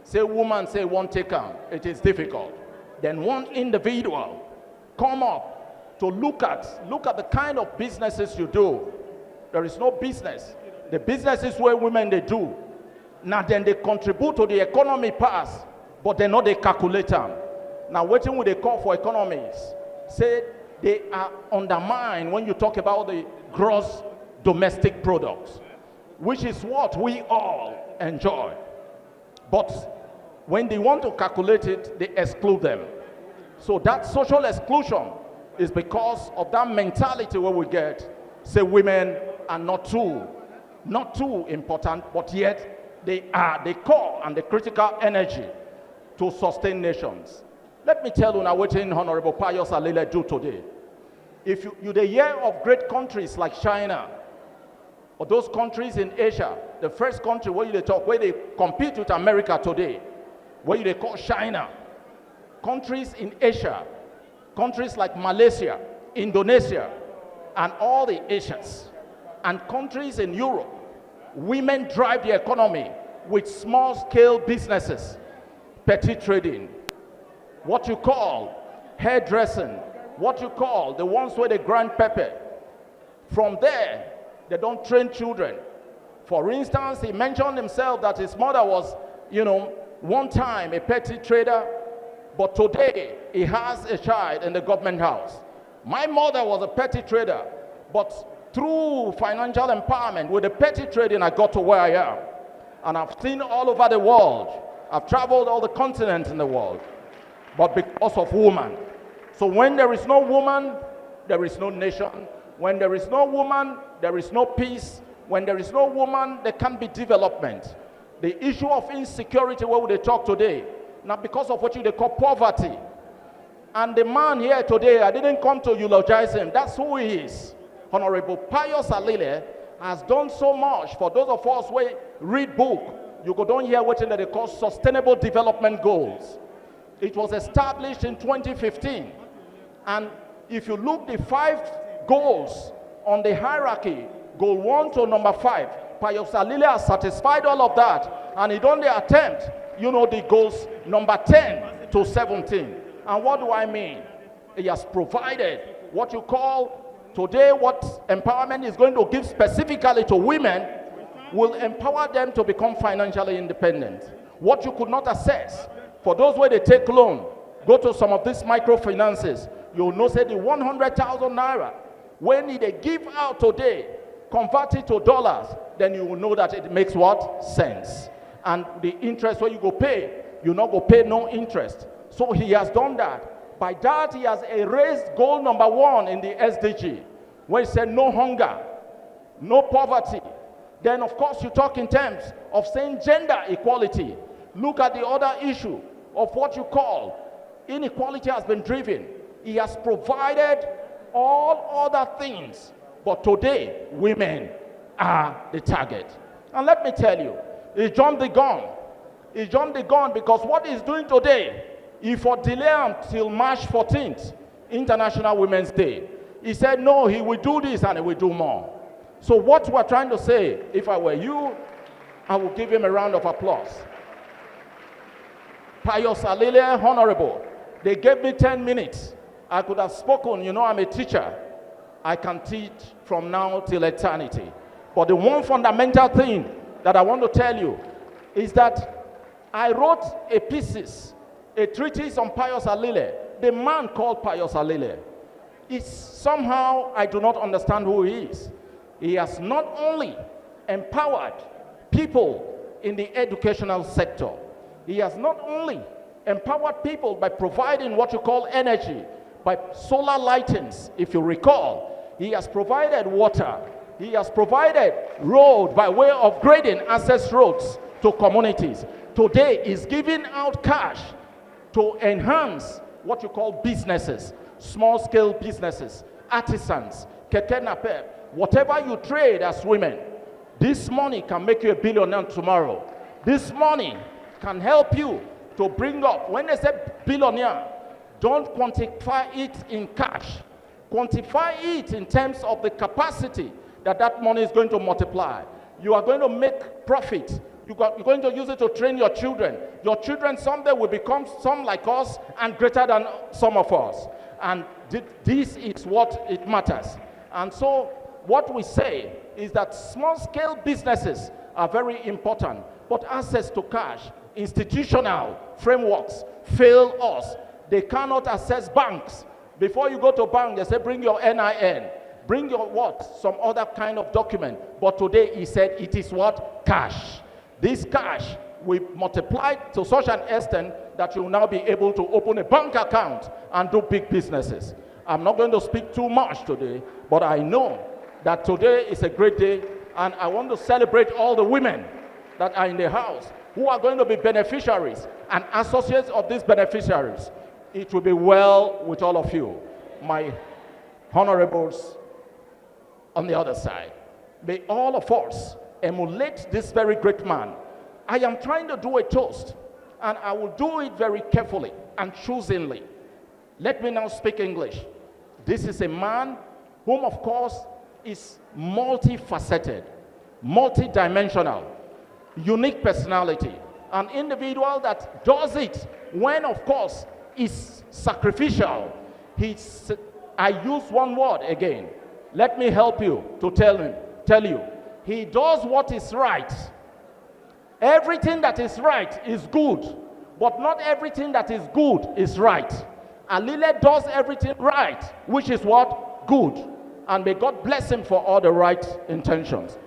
say woman say won't take them, it is difficult. Then one individual come up to look at the kind of businesses you do. There is no business. The businesses where women they do. Now then they contribute to the economy pass, but they know they calculate them. Now waiting with they call for economies, say they are undermined when you talk about the gross domestic products, which is what we all enjoy. But when they want to calculate it, they exclude them. So that social exclusion is because of that mentality where we get, say women are not too important, but yet they are the core and the critical energy to sustain nations. Let me tell you now what Honorable Pius Alile do today. If you the year of great countries like China, or those countries in Asia, the first country where they compete with America today, where they call China, countries in Asia, countries like Malaysia, Indonesia, and all the Asians, and countries in Europe, Women drive the economy with small-scale businesses, petty trading, what you call hairdressing, what you call the ones where they grind pepper. From there, they don't train children. For instance, he mentioned himself that his mother was, one time a petty trader, but today he has a child in the government house. My mother was a petty trader, but through financial empowerment, with the petty trading, I got to where I am. And I've seen all over the world. I've traveled all the continents in the world, but because of woman. So when there is no woman, there is no nation. When there is no woman, there is no peace. When there is no woman, there can't be development. The issue of insecurity, where they talk today, not because of what they call poverty. And the man here today, I didn't come to eulogize him. That's who he is. Honorable Pius Alile has done so much for those of us who read book. You go down here what they call sustainable development goals. It was established in 2015. And if you look the 5 goals on the hierarchy, goal 1 to number 5, Pius Alile has satisfied all of that. And he only attempt, the goals number 10 to 17. And what do I mean? He has provided what you call today, what empowerment is going to give specifically to women will empower them to become financially independent. What you could not access, for those where they take loan, go to some of these microfinances, you'll know say the 100,000 naira, when they give out today, convert it to dollars, then you will know that it makes what? Sense. And the interest where you go pay, you not go pay no interest. So he has done that. By that, he has erased goal number 1 in the SDG, where he said no hunger, no poverty. Then, of course, you talk in terms of saying gender equality. Look at the other issue of what you call inequality has been driven. He has provided all other things. But today, women are the target. And let me tell you, he jumped the gun. He jumped the gun because what he's doing today, he for delay until March 14th, International Women's Day. He said, no, he will do this and he will do more. So what we're trying to say, if I were you, I would give him a round of applause. Pius Alile, Honorable, they gave me 10 minutes. I could have spoken, I'm a teacher. I can teach from now till eternity. But the one fundamental thing that I want to tell you is that I wrote a treatise on Pius Alile, the man called Pius Alile. It's somehow I do not understand who he is. He has not only empowered people in the educational sector, he has not only empowered people by providing what you call energy, by solar lightings, if you recall. He has provided water. He has provided road by way of grading access roads to communities. Today, he's giving out cash to enhance what you call businesses, small-scale businesses, artisans, keke napep, whatever you trade as women. This money can make you a billionaire tomorrow. This money can help you to bring up, when they say billionaire, don't quantify it in cash. Quantify it in terms of the capacity that that money is going to multiply. You are going to make profit. You're going to use it to train your children. Your children someday will become some like us and greater than some of us. And this is what it matters. And so what we say is that small-scale businesses are very important, but access to cash, institutional frameworks fail us. They cannot access banks. Before you go to bank, they say bring your NIN, bring your what? Some other kind of document. But today he said it is what? Cash. This cash will multiply to such an extent that you will now be able to open a bank account and do big businesses. I'm not going to speak too much today, but I know that today is a great day, and I want to celebrate all the women that are in the house who are going to be beneficiaries and associates of these beneficiaries. It will be well with all of you, my honorables on the other side. May all of us emulate this very great man. I am trying to do a toast, and I will do it very carefully and choosingly. Let me now speak English. This is a man whom, of course, is multifaceted. multidimensional, unique personality, an individual that does it when, of course, is sacrificial. I use one word again. Let me help you to tell you. He does what is right. Everything that is right is good, but not everything that is good is right. Alile does everything right, which is what? Good. And may God bless him for all the right intentions.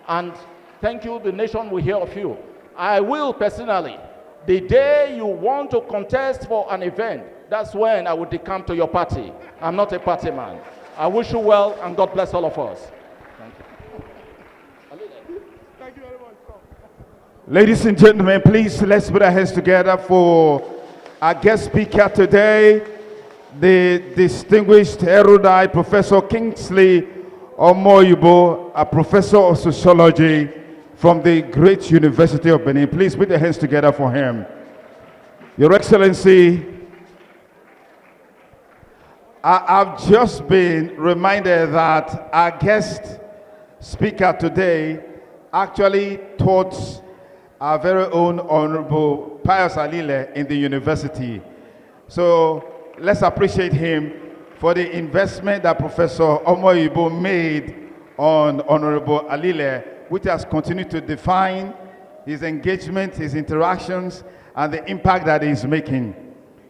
And thank you, the nation will hear of you. I will personally, the day you want to contest for an event, that's when I will decamp to your party. I'm not a party man. I wish you well, and God bless all of us. Thank you. Thank you very much. Ladies and gentlemen, please let's put our hands together for our guest speaker today, the distinguished erudite Professor Kingsley Omoyibo, a professor of sociology from the great University of Benin. Please put your hands together for him. Your Excellency, I've just been reminded that our guest speaker today actually taught our very own Honorable Pius Alile in the university. So let's appreciate him for the investment that Professor Omoyibo made on Honorable Alile, which has continued to define his engagement, his interactions, and the impact that he's making.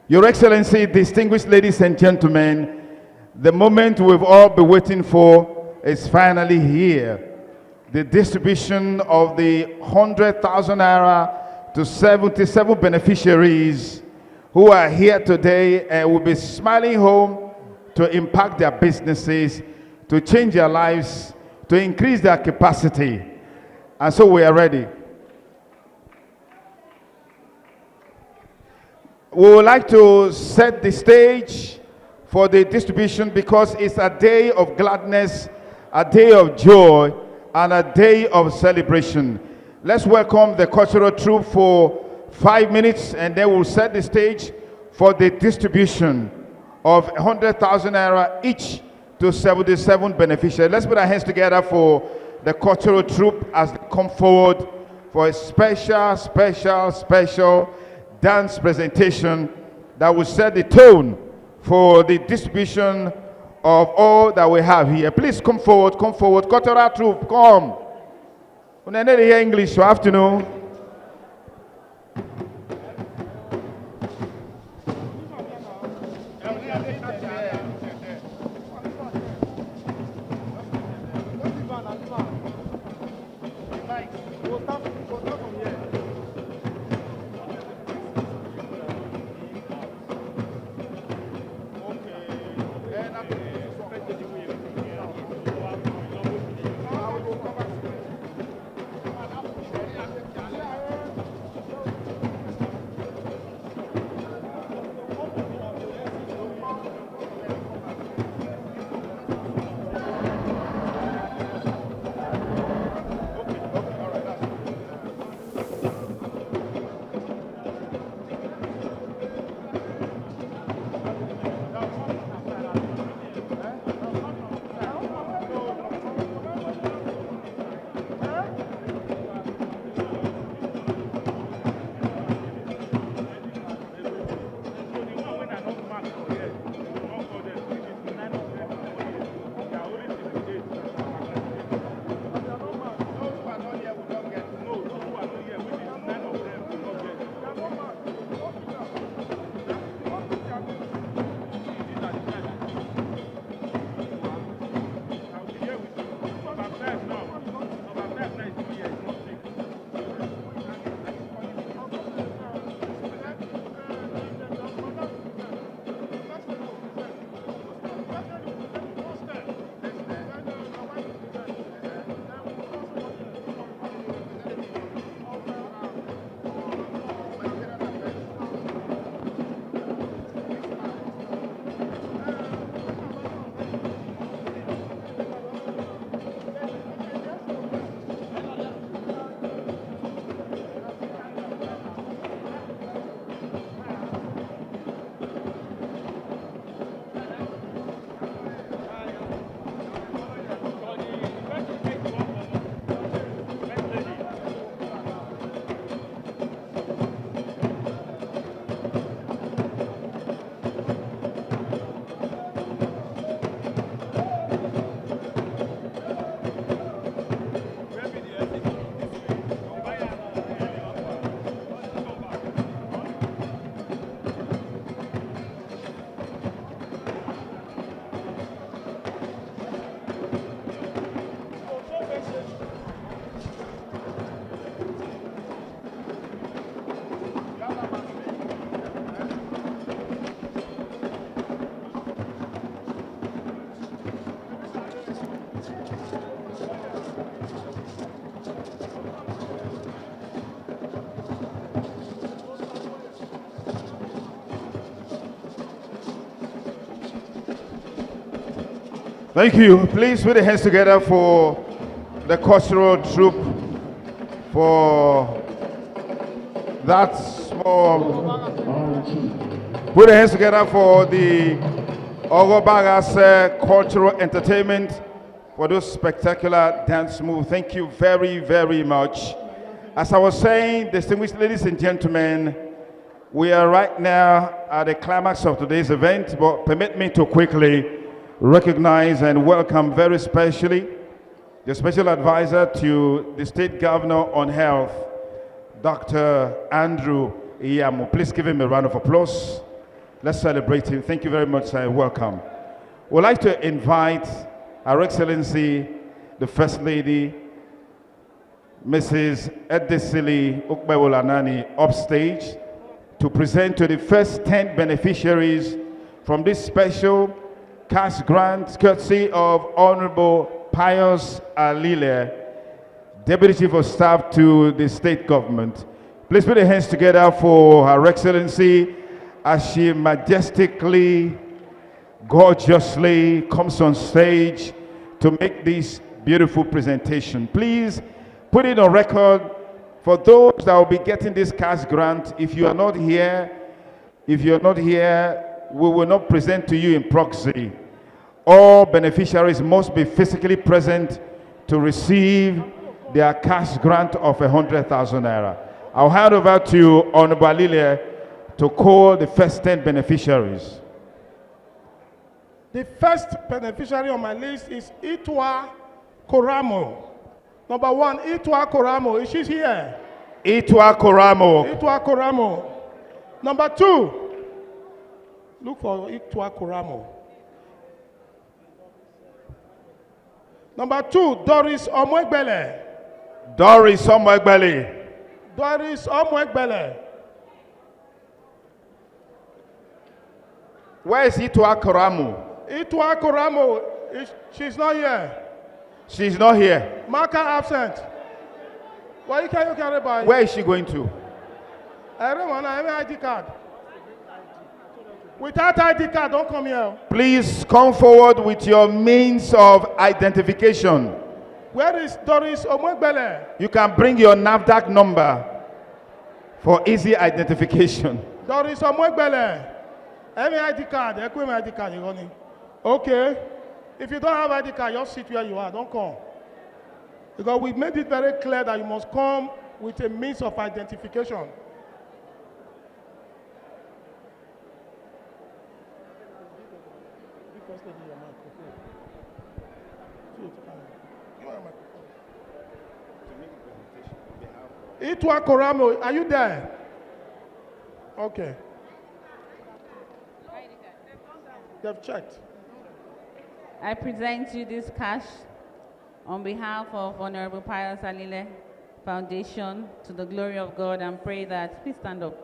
Your Excellency, distinguished ladies and gentlemen, the moment we've all been waiting for is finally here. The distribution of the 100,000 naira to 77 beneficiaries who are here today and will be smiling home to impact their businesses, to change their lives, to increase their capacity. And so we are ready. We would like to set the stage for the distribution because it's a day of gladness, a day of joy, and a day of celebration. Let's welcome the cultural troupe for 5 minutes, and then we'll set the stage for the distribution of 100,000 naira each to 77 beneficiaries. Let's put our hands together for the cultural troupe as they come forward for a special dance presentation that will set the tone for the distribution of all that we have here. Please come forward, cultural troupe, come. When I need to hear English, you have to know. Thank you. Please put your hands together for the cultural troupe for that small. Put your hands together for the Ogobagas cultural entertainment for those spectacular dance moves. Thank you very, very much. As I was saying, distinguished ladies and gentlemen, we are right now at the climax of today's event, but permit me to quickly recognize and welcome very specially the special advisor to the state governor on health, Dr. Andrew Iyamu. Please give him a round of applause. Let's celebrate him. Thank you very much and welcome. We'd like to invite Her Excellency, the First Lady, Mrs. Edesili Ukbewolanani, upstage to present to the first 10 beneficiaries from this special cash grant courtesy of Honorable Pius Alile, Deputy Chief of Staff to the state government. Please put your hands together for Her Excellency as she majestically, gorgeously comes on stage to make this beautiful presentation. Please put it on record for those that will be getting this cash grant. If you are not here, we will not present to you in proxy. All beneficiaries must be physically present to receive their cash grant of 100,000 naira. I'll hand over to Honorable Alile to call the first 10 beneficiaries. The first beneficiary on my list is Itwa Koramo. Number 1, Itwa Koramo. Is she here? Itwa Koramo. Itwa Koramo. Number 2, look for Itwa Koramo. Number 2, Doris Omwegbele. Doris Omwegbele. Doris Omwegbele. Where is Itwa Koramo? Itwa Koramo, she's not here. She's not here. Marker absent. Why you carry by? Where is she going to? Everyone, I have an ID card. Without ID card, don't come here. Please come forward with your means of identification. Where is Doris Omwegbele? You can bring your NAFDAC number for easy identification. Doris Omwegbele. Any ID card, equipment ID card, you're running. Okay. If you don't have ID card, just sit where you are. Don't come. Because we made it very clear that you must come with a means of identification. Itwa Koramo, are you there? Okay. They've checked. I present you this cash on behalf of Honorable Pius Alile Foundation to the glory of God, and pray that, please stand up,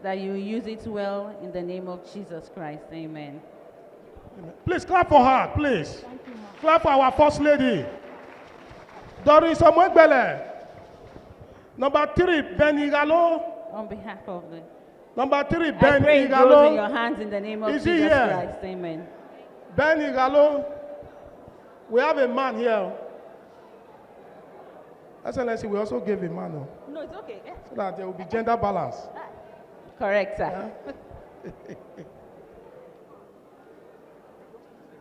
that you use it well in the name of Jesus Christ. Amen. Please clap for her, please. Clap for our First Lady. Doris Omwegbele. Number 3, Ben Igalo. On behalf of the... Number 3, I Ben pray it goes Igalo. in your hands in the name of Is he Jesus here? Christ. Amen. Ben Igalo. We have a man here. Excellency, we also gave a man. No, it's okay. So that there will be gender balance. Correct, sir. Yeah?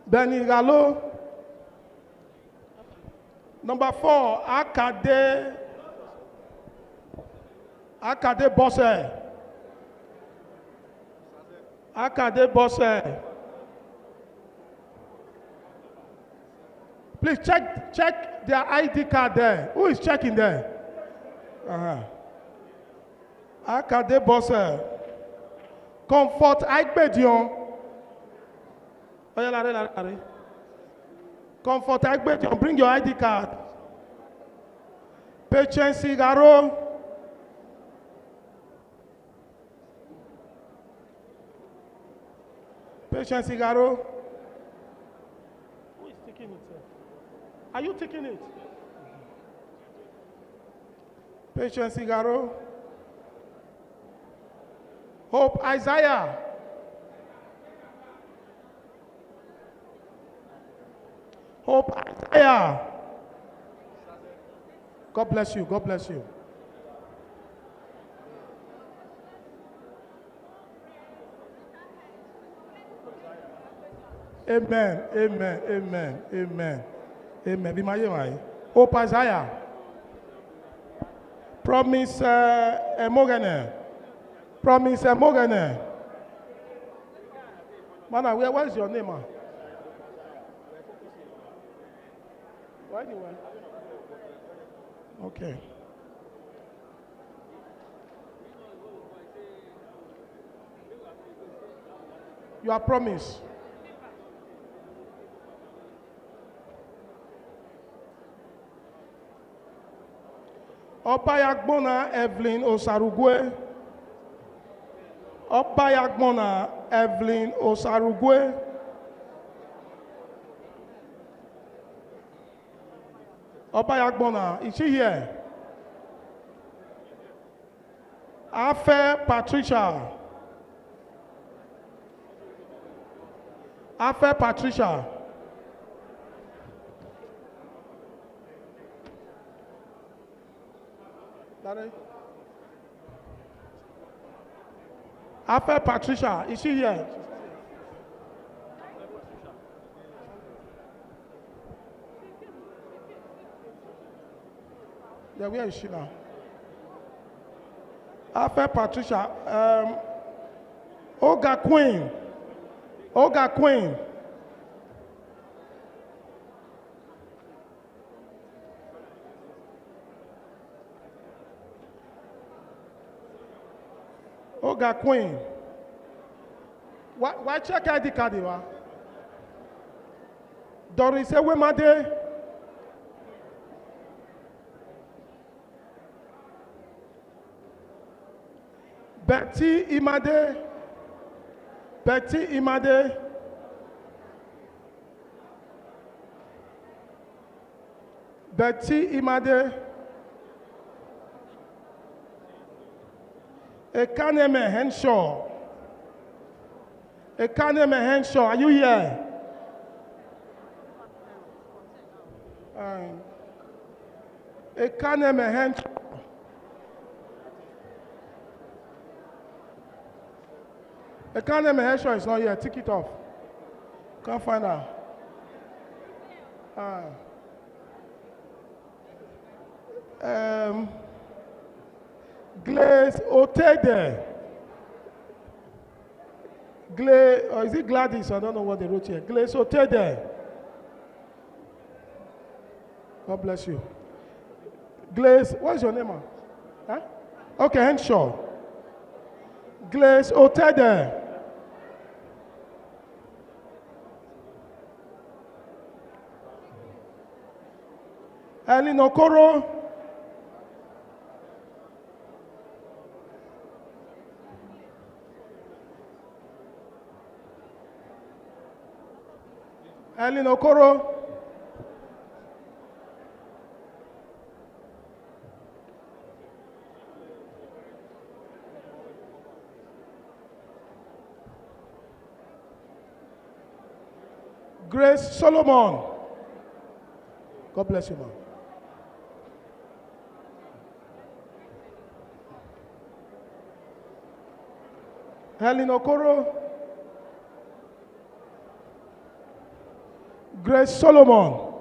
Ben Igalo. Number 4, Akade Bosse. Akade Bosse. Please check their ID card there. Who is checking there? Akade Bosse. Comfort Aigbedion. Comfort Aigbedion. Bring your ID card. Patience Igaro. Patience Igaro. Who is taking it, sir? Are you taking it? Patience Igaro. Hope Isaiah. Hope Isaiah. God bless you. God bless you. Amen. Amen. Amen. Amen. Amen. Be my way. Hope Isaiah. Promise Morgan. Promise Morgan. Man, where's your name? Why do you want? Okay. You are promised. Opayagbona Evelyn Osarugwe. Opayagbona Evelyn Osarugwe. Opayagbona, is she here? Afe Patricia. Afe Patricia. Afe Patricia, is she here? Yeah, where is she now? Afe Patricia. Olga Queen. Olga Queen. Olga Queen. Why check ID card? Doris Ewemade. Betty Imade. Betty Imade. Betty Imade. Ekaneme Henshaw. Ekaneme Henshaw, are you here? Ekaneme Henshaw. Ekaneme Henshaw is not here. Take it off. Can't find her. Glaze Otede. Or is it Gladys? I don't know what they wrote here. Glaze Otede. God bless you. Glaze, what's your name? Huh? Okay, Henshaw. Glaze Otede. Ellen Okoro. Ellen Okoro. Grace Solomon. God bless you, man. Helen Okoro. Grace Solomon.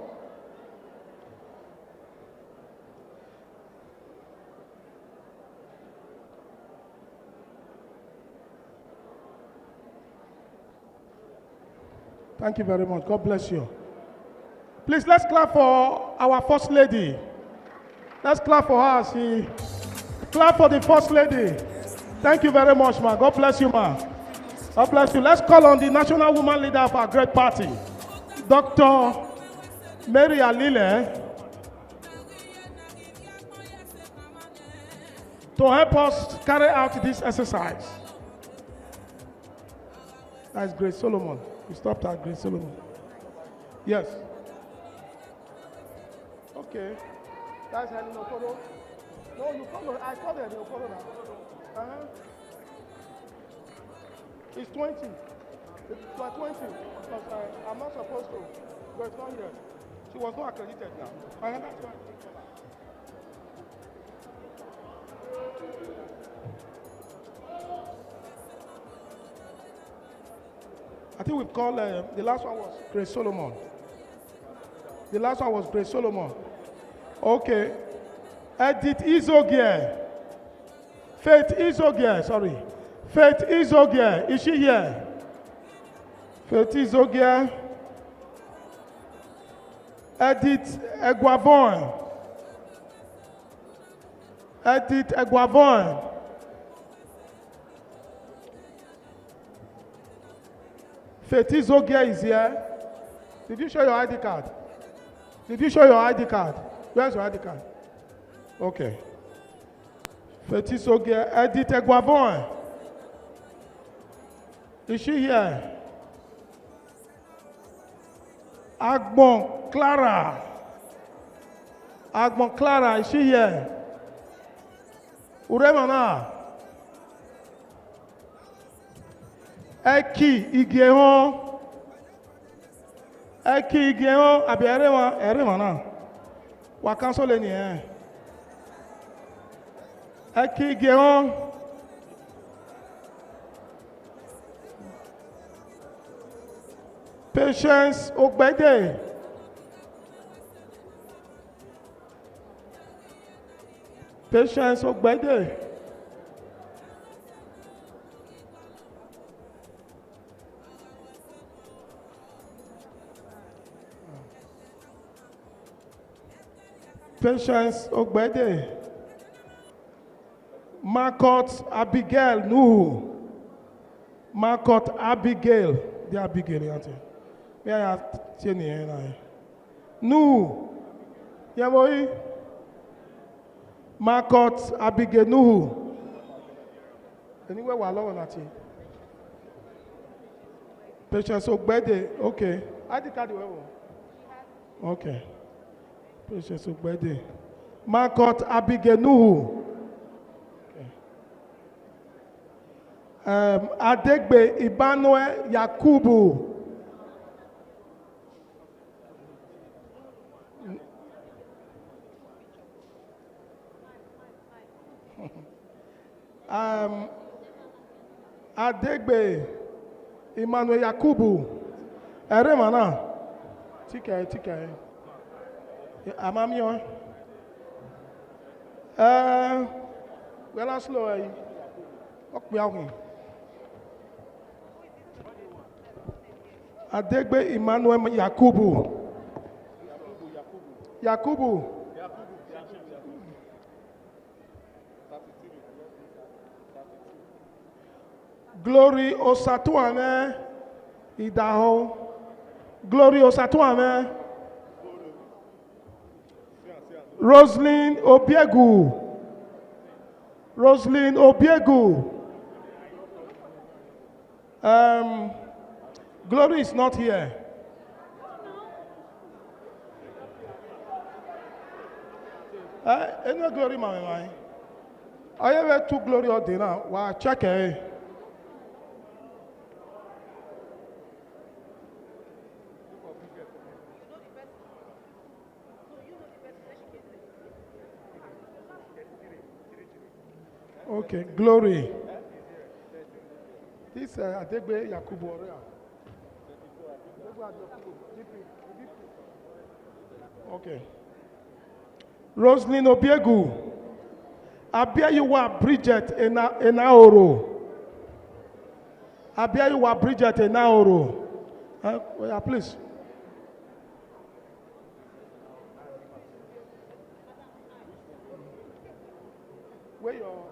Thank you very much. God bless you. Please, let's clap for our First Lady. Let's clap for her. Clap for the First Lady. Thank you very much, ma. God bless you, ma. God bless you. Let's call on the national woman leader of our great party, Dr. Mary Alile, to help us carry out this exercise. That's Grace Solomon. We stopped at Grace Solomon. Yes. Okay. That's Helen Okoro. No, you call her. I called her Okoro now. It's 20. It's 20. Because I'm not supposed to. But it's not here. She was not accredited now. And that's why. I think we've called, the last one was Grace Solomon. The last one was Grace Solomon. Okay. Edith Izogie. Faith Izogie, sorry. Faith Izogie. Is she here? Faith Izogie. Edith Eguavon. Edith Eguavon. Faith Izogie is here. Did you show your ID card? Did you show your ID card? Where's your ID card? Okay. Faith Izogie. Edith Eguavon. Is she here? Agbon Clara. Agbon Clara, is she here? Uremana. Eki Igehon. Eki Igehon. Abi Eremana. Wa cancel any eh? Eki Igehon. Patience Ogbede. Patience Ogbede. Patience Ogbede. Marcot Abigail Nuhu. Marcot Abigail. The Abigail, aren't you? May I have Tierney and I? Nuhu. Yeah, boy. Marcot Abigail Nuhu. Anywhere we're alone at it. Patience Ogbede. Okay. I did card okay. Patience Ogbede. Marcot Abigail Nuhu. Okay. Adegbe Emmanuel Yakubu. Adegbe Emmanuel Yakubu. Eremana. Tika. Amamio. Well, I'm slow. Adegbe Emmanuel Yakubu. Yakubu. Glory Osatuame Idaho. Glory Osatuame. Roslyn Obiegu. Roslyn Obiegu. Glory is not here. Any glory, my I have two glory or dinner. Wow, check it. Okay, glory. This Adegbe Yakubu Orea. Okay. Roslyn Obiegu. Abiyayiwa Bridget Enaoro. Abiyayiwa Bridget Enaoro. Please. Where your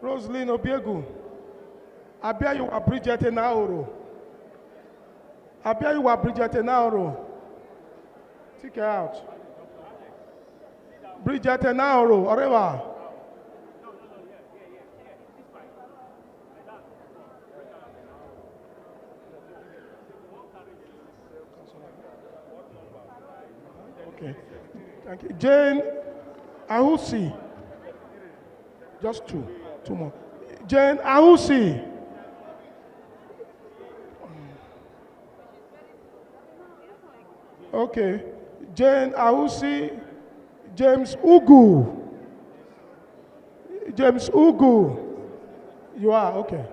Roslyn Obiegu. Abiyayiwa Bridget Enaoro. Abiyayiwa Bridget Enaoro. Take her out. Bridget Enaoro. Oreva. Okay. Thank you. Jane Ahusi. Just two. Two more. Jane Ahusi. Okay. Jane Ausi, James Ugu. James Ugu. You are, okay.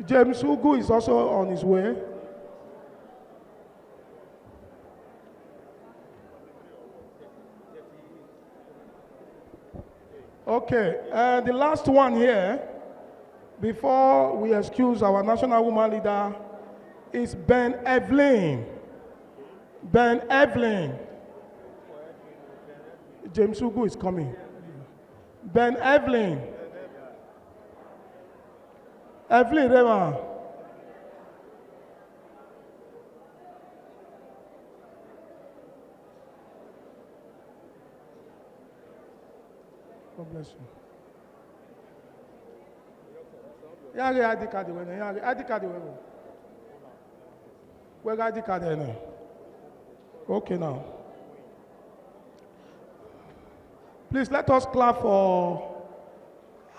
James Ugu is also on his way. Okay, the last one here, before we excuse our national woman leader, is Ben Evelyn. Ben Evelyn. James Ugu is coming. Ben Evelyn. Evelyn Rema. God bless you. Yari ID card when yari ID card when. Where ID card now? Okay now. Please let us clap for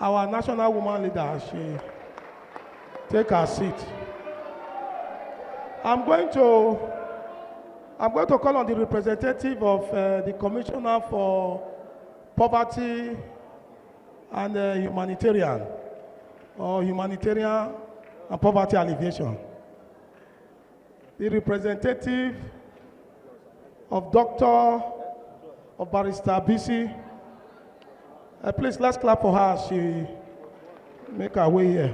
our national woman leader as she take her seat. I'm going to call on the representative of the Commissioner for Poverty and Humanitarian and Poverty Alleviation. The representative of Barrister BC. Please, let's clap for her as she make her way here.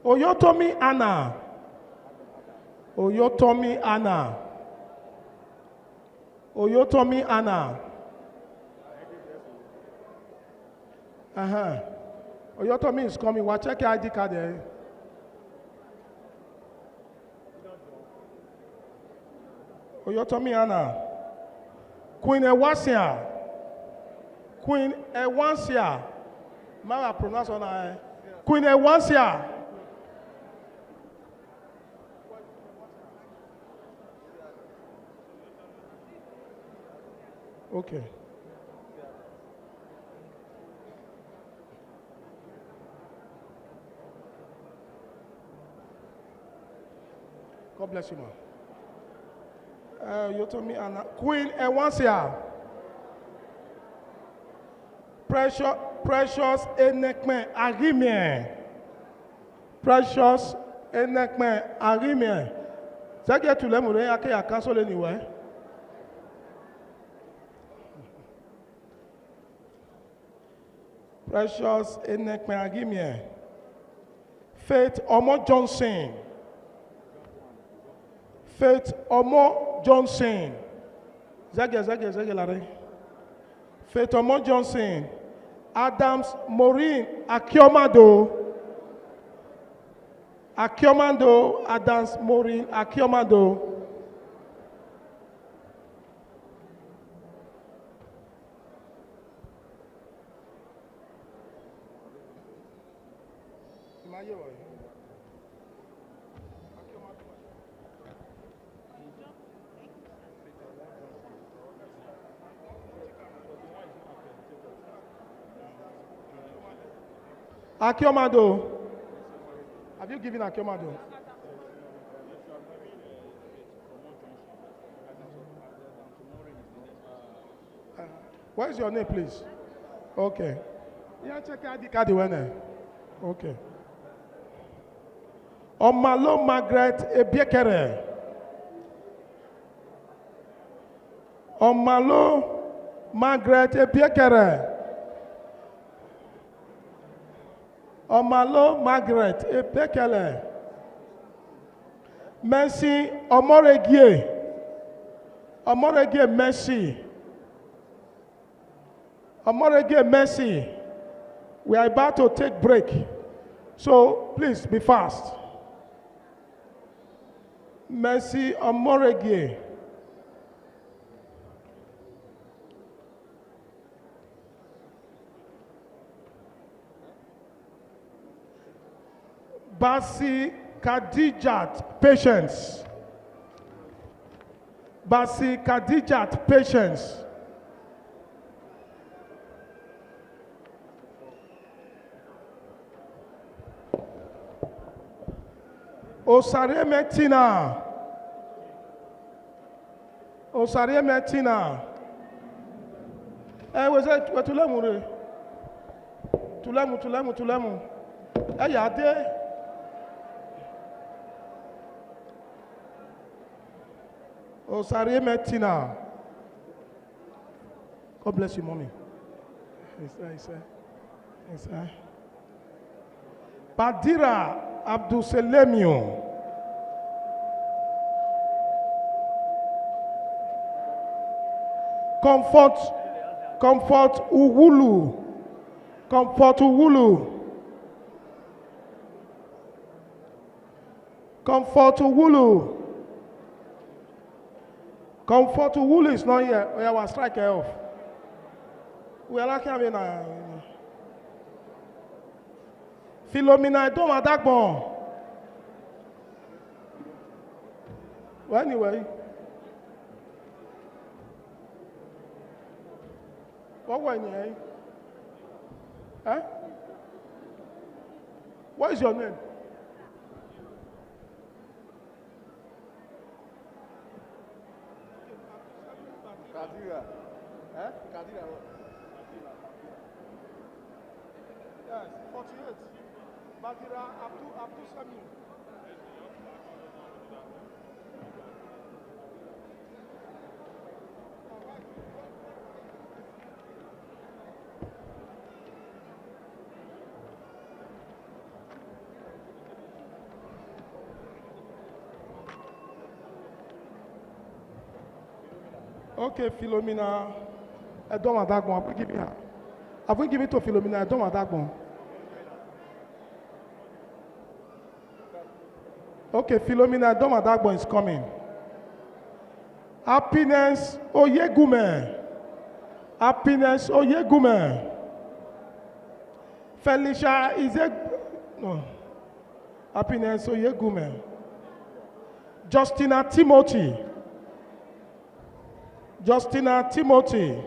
Oyotomi Anna. Oyotomi Anna. Oyotomi Anna. Oyotomi is coming. We'll check your ID card there. Oyotomi Anna. Queen Ewasia. Queen Ewasia. Mara pronounce on her. Queen Ewasia. Okay. God bless you, man. You told me, Anna. Queen Ewansia. Precious Enekme Agimien. Precious Enekme Agimien. Ça qui est tout le monde, il y a qu'un seul anyway. Precious Enekme Agimien. Faith Omo Johnson. Faith Omo Johnson. Zage Larry. Faith Omo Johnson. Adams Maureen Akiomado. Adams Maureen Akiomado. Akiomado. Have you given Akiomado? What is your name, please? Okay. Yeah, check ID card when. Okay. Omalo Margaret Ebiekere. Omalo Margaret Ebiekere. Omalo Margaret Ebiekere. Mercy Omoregie. Omoregie Mercy. Omoregie Mercy. We are about to take break. So please be fast. Mercy Omoregie. Khadijat Patience. Basi Khadijat Patience. Osare Metina. Osare Metina. Was it Tulemu? Tulemu. Ayade. Osare Metina. God bless you, mommy. Yes, sir. Badira Abdul Selemio. Comfort Uwulu. Comfort Uwulu. Comfort Uwulu. Comfort Uwulu is not here. We will strike her off. We are like having a Philomena Edoma Dagbon. Well, anyway. What were you? Huh? What is your name? Kadira. Huh? Kadira. Yes, 48. Badira Abdul Sami. Okay, Philomena, I don't want that one. I will give it to Philomena. I don't want that one. Okay, Philomena, I don't want that one is coming. Happiness, Oyegume. Happiness, Oyegume. Felicia is a no. Happiness, Oyegume. Justina Timothy. Justina Timothy.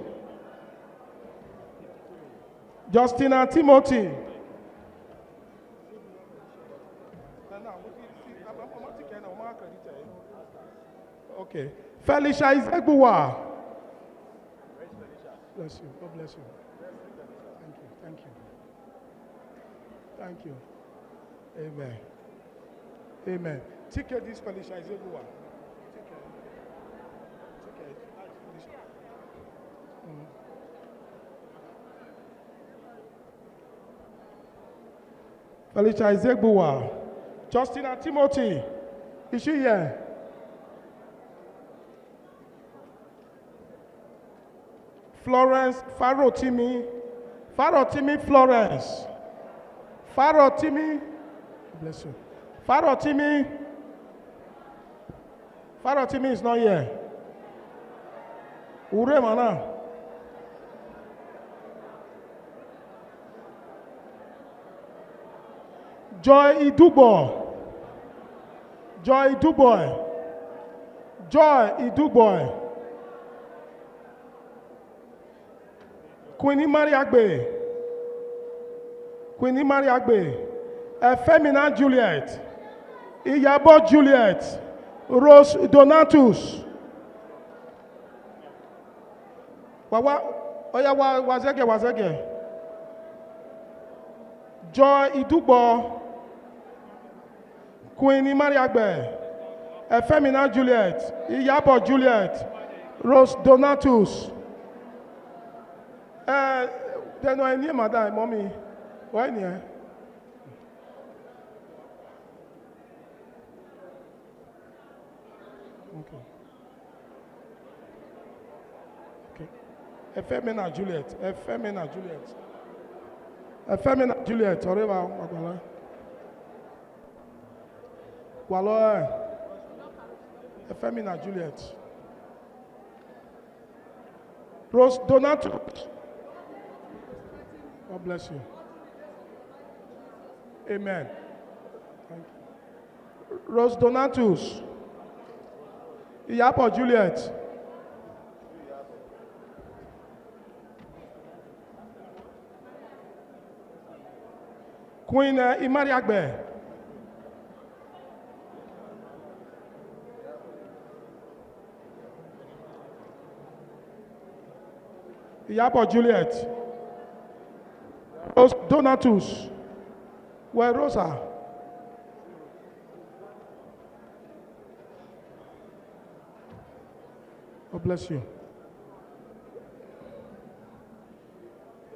Okay. Felicia is Egbuwa. Bless you. God bless you. Thank you. Amen. Take care, this Felicia is Egbuwa. Felicia Izegbuwa. Justina Timothy. Is she here? Florence Farotimi. Florence. Farotimi. Bless you. Farotimi is not here. Ure mana. Joy Iduboy. Queenie Mariagbe. Femina Juliet. Iyabo Juliet. Rose Donatus. Wazege. Joy Idubo. Queenie Mariagbe. Femina Juliet. Iyabo Juliet. Rose Donatus. Then I need madam, mommy. Why near? Okay. Femina Juliet. Oreva Magwala. Walo. Femina Juliet. Rose Donatus. God bless you. Amen. Rose Donatus. Iyapo Juliet. Queen Imariagbe. Iyapo Juliet. Rose Donatus. Where Rosa? God bless you.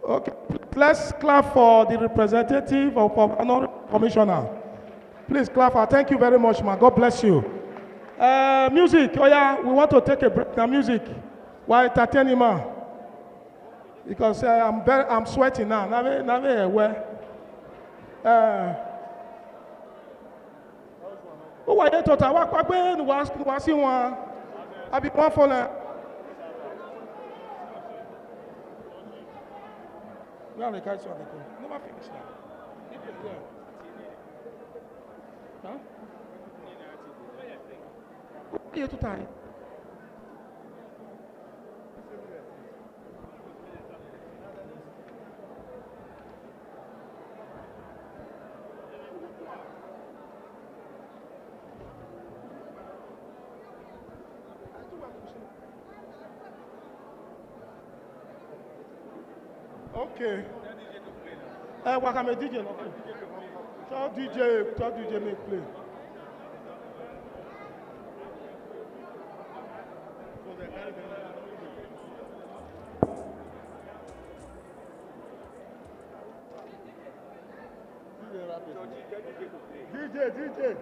Okay, let's clap for the representative of Honorable Commissioner. Please clap for. Thank you very much, man. God bless you. Music. Oh yeah, we want to take a break now. Music. While entertaining, man. Because I'm sweating now. Ó wà yẹn tọ̀tà wá pàgbé wá sí wọn àbí wọ́n fọ́nà. Where are the guys on the call? Never finish now. Huh? Ó yẹ tó tà yẹn. Okay. Wakame DJ no play. Tell DJ make play. DJ.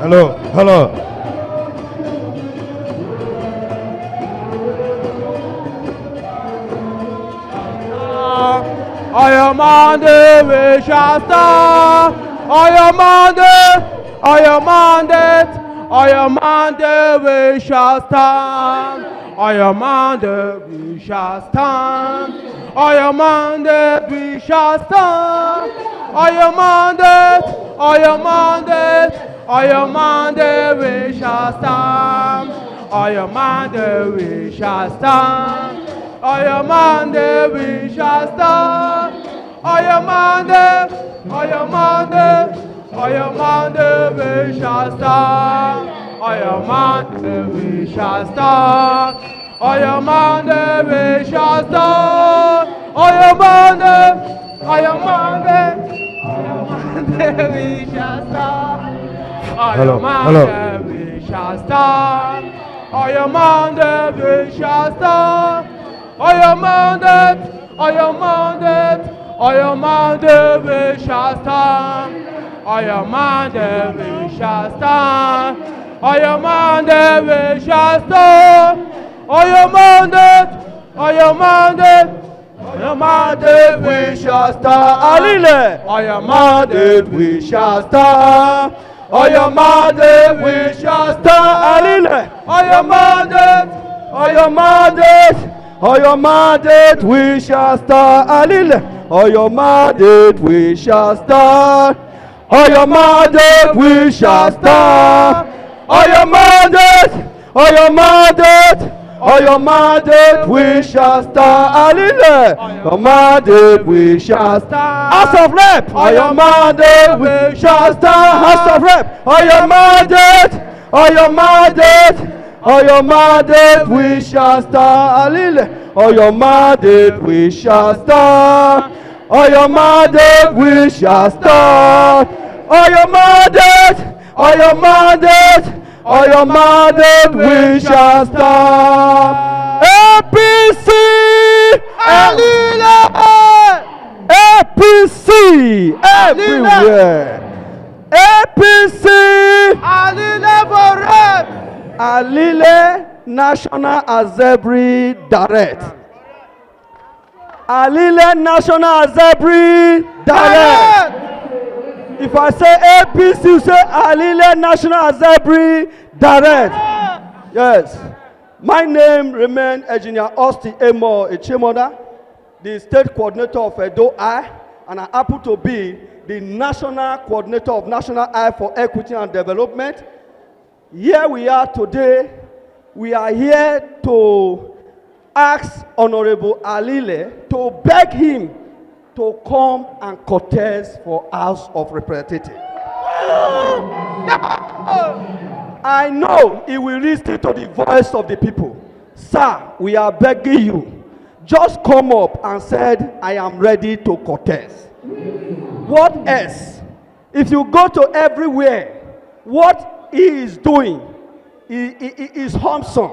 Hello, hello. I am on the we shall stand. I am on the, I am on the, I am on the we shall stand. I am on the we shall stand. I am on the we shall stand. I am on the, I am on the, I am on the shall stand. On your mandate we shall stand. On your mandate we shall stand. On your mandate, on your mandate, on your mandate we shall stand. On your mandate we shall stand. On your mandate we shall stand. On your mandate, on your mandate, on your mandate we shall stand. On your mandate we shall stand. On your mandate we shall stand. On your mandate, on your mandate, on your mandate we shall stand. On your mandate we shall stand. On your mandate we shall stand. On your mandate, on your mandate, on your mandate we shall stand. Alile. On your mandate we shall stand. On your mandate we shall stand. Alile. On your mandate, on your mandate, on your mandate we shall stand. Alile. On your mandate we shall stand. On your mandate we shall stand. On your mandate, on your mandate, on your mandate we shall stand. Alile. Your mandate we shall stand. House of Rep. On your mandate we shall stand. House of Rep. On your mandate, on your mandate, on your mandate we shall stand. Alile. On your mandate we shall stand. On your mandate we shall stand. On your mandate, on your mandate, on your mandate we shall stand. APC, Alile, APC everywhere. APC, Alile for rep. Alile National Assembly direct. Alile National Assembly direct. If I say APC, you say Alile National Assembly direct. Yes. My name remains Engineer Austin Emo Echemoda, the state coordinator of Edo I, and I happen to be the national coordinator of National Eye for Equity and Development. Here we are today. We are here to ask Honorable Alile to beg him to come and contest for House of Representatives. I know he will listen to the voice of the people. Sir, we are begging you, just come up and said, I am ready to contest. What else? If you go to everywhere, what he is doing is handsome.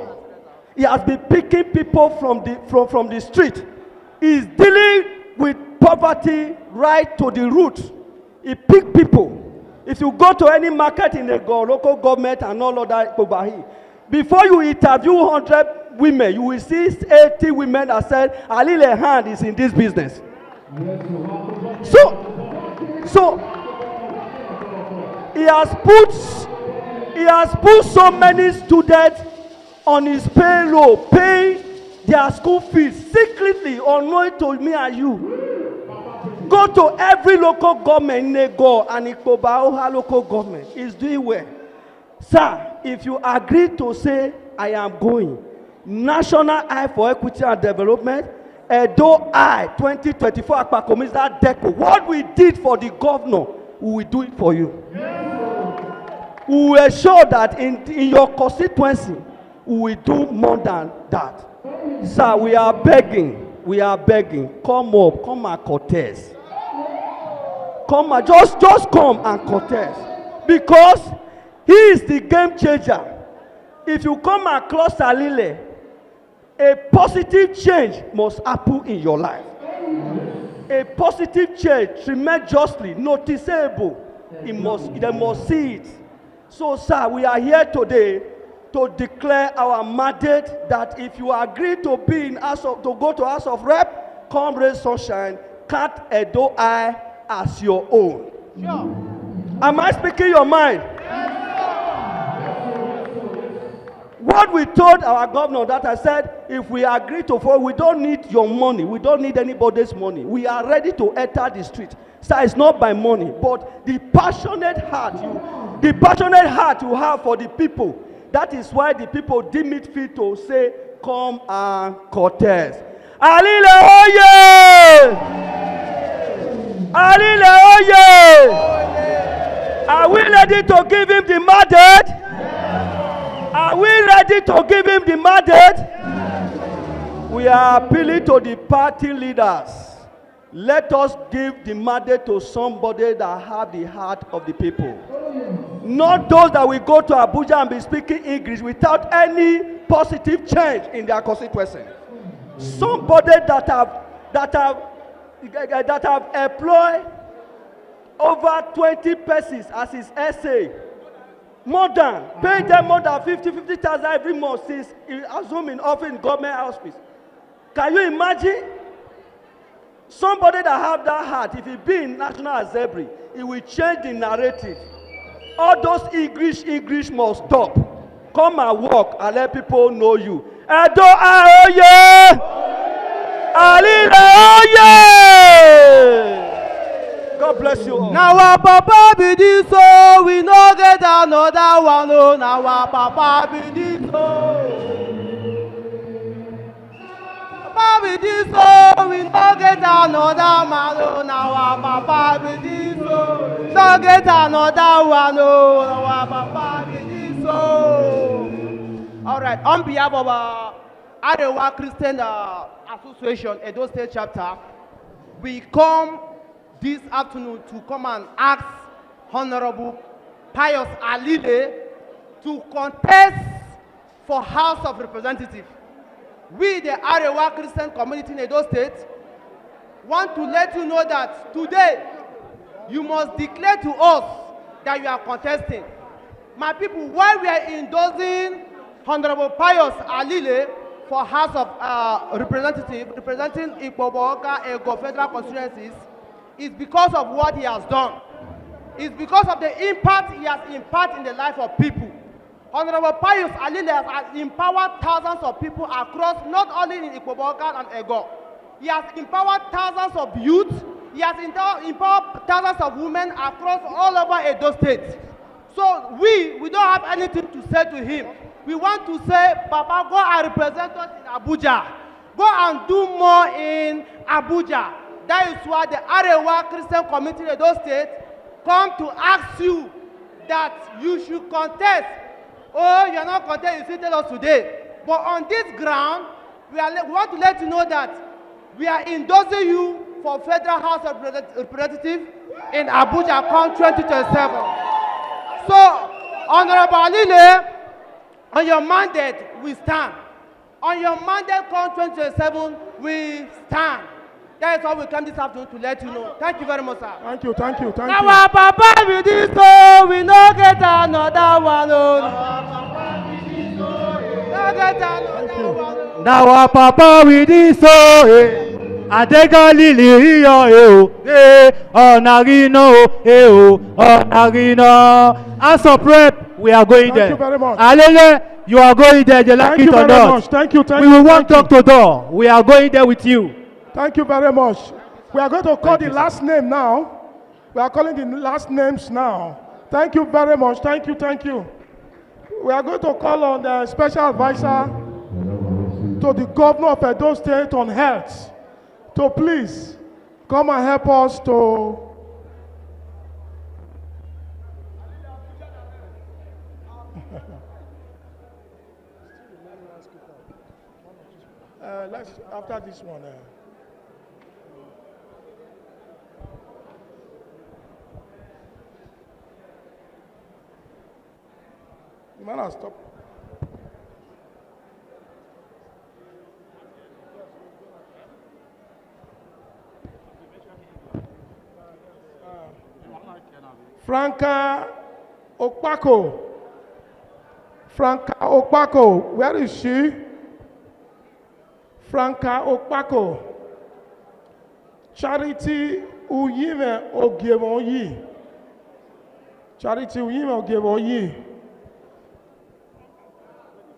He has been picking people from the street. He is dealing with poverty right to the root. He pick people. If you go to any market in the local government and all of that, before you interview 100 women, you will see 80 women that said, Alile hand is in this business. So he has put so many students on his payroll, paying their school fees secretly, unknown to me and you. Go to every local government in Nego and Ikoba local government. Is doing well. Sir, if you agree to say, I am going, National Eye for Equity and Development, Edo Eye 2024 Akpa Commissioner Deco, what we did for the governor, we will do it for you. We will ensure that in your constituency, we will do more than that. Sir, we are begging, come up, come and contest. Come and just come and contest. Because he is the game changer. If you come across Alile, a positive change must happen in your life. A positive change, tremendously, noticeable. They must see it. So, sir, we are here today to declare our mandate that if you agree to be in to go to House of Rep, come raise sunshine, count Edo Eye as your own. Sure. Am I speaking your mind? Yes. What we told our governor that I said, if we agree to follow, we don't need your money. We don't need anybody's money. We are ready to enter the street. Sir, it's not by money, but the passionate heart you have for the people That is why the people deem it fit to say, come and contest. Alile oye! Alile oye! Are we ready to give him the mandate? Are we ready to give him the mandate? We are appealing to the party leaders. Let us give the mandate to somebody that have the heart of the people. Not those that will go to Abuja and be speaking English without any positive change in their constituency. Somebody that have employed over 20 persons as his essay. Paying them more than 50,000 every month since he assumed in office in government hospice. Can you imagine? Somebody that have that heart, if he be in National Assembly, he will change the narrative. All those English must stop. Come and work and let people know you. Edo Aoye! Alile Oye! God bless you all. Now our papa be this so we no get another one. Oh, now our papa be this so. Papa be this so we no get another man. Oh, now our papa be this so. No get another one. Oh, now our papa be this so. All right, on behalf of Arewa Christian Association, Edo State Chapter, we come this afternoon to come and ask Honorable Pius Alile to contest for House of Representatives. We, the Arewa Christian community in Edo State, want to let you know that today you must declare to us that you are contesting. My people, while we are endorsing Honorable Pius Alile for House of Representatives representing Ikpoboka Ego Federal Constituencies, is because of what he has done. It's because of the impact he has imparted in the life of people. Honorable Pius Alile has empowered thousands of people across, not only in Ikpoboka and Ego. He has empowered thousands of youth. He has empowered thousands of women across all over Edo State. So we don't have anything to say to him. We want to say, Papa, go and represent us in Abuja. Go and do more in Abuja. That is why the Arewa Christian community in Edo State come to ask you that you should contest. Oh, you are not contesting, you still tell us today. But on this ground, we want to let you know that we are endorsing you for Federal House of Representatives in Abuja come 2027. So, Honorable Alile, on your mandate, we stand. On your mandate come 2027, we stand. That is all we come this afternoon to let you know. Thank you very much, sir. Thank you. Now our papa with this so we no get another one. Oh. No get another one. Now our papa with this so Adega lili yo onarino onarino. As of rep, we are going there. Thank you very much. Alile, you are going there. You like it or not? Thank you. We will walk door to door. We are going there with you. Thank you very much. We are going to call the last name now. We are calling the last names now. Thank you very much. Thank you. We are going to call on the special advisor to the governor of Edo State on health to please come and help us to let's after this one. Man, stop. Franca Okpako, where is she? Franca Okpako. Charity Uyime Ogemoyi.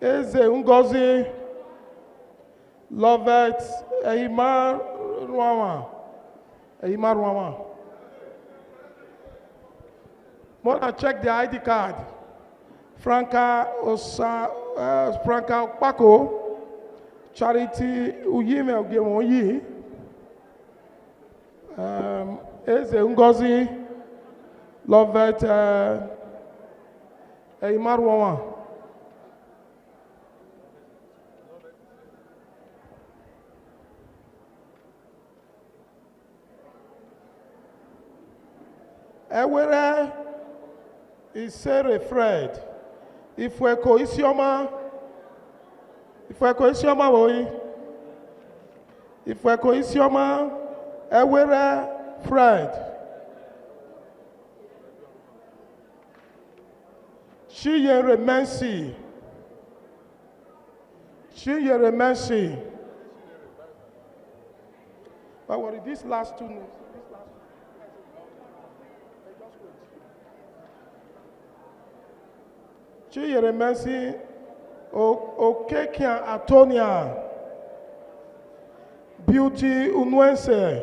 Eze Ngozi Lovet Ehima Ruama. Mona check the ID card. Franca Okpako, Charity Uyime Ogemoyi, Eze Ngozi, Lovett Eimarwawa. Ewere Isere Fred, Ifweko Isioma woyi, Ifweko Isioma, Ewere Fred, Chiyere Mercy. But what are these last two names? Chiyere Mercy, Okekia Atonia, Beauty Unwense,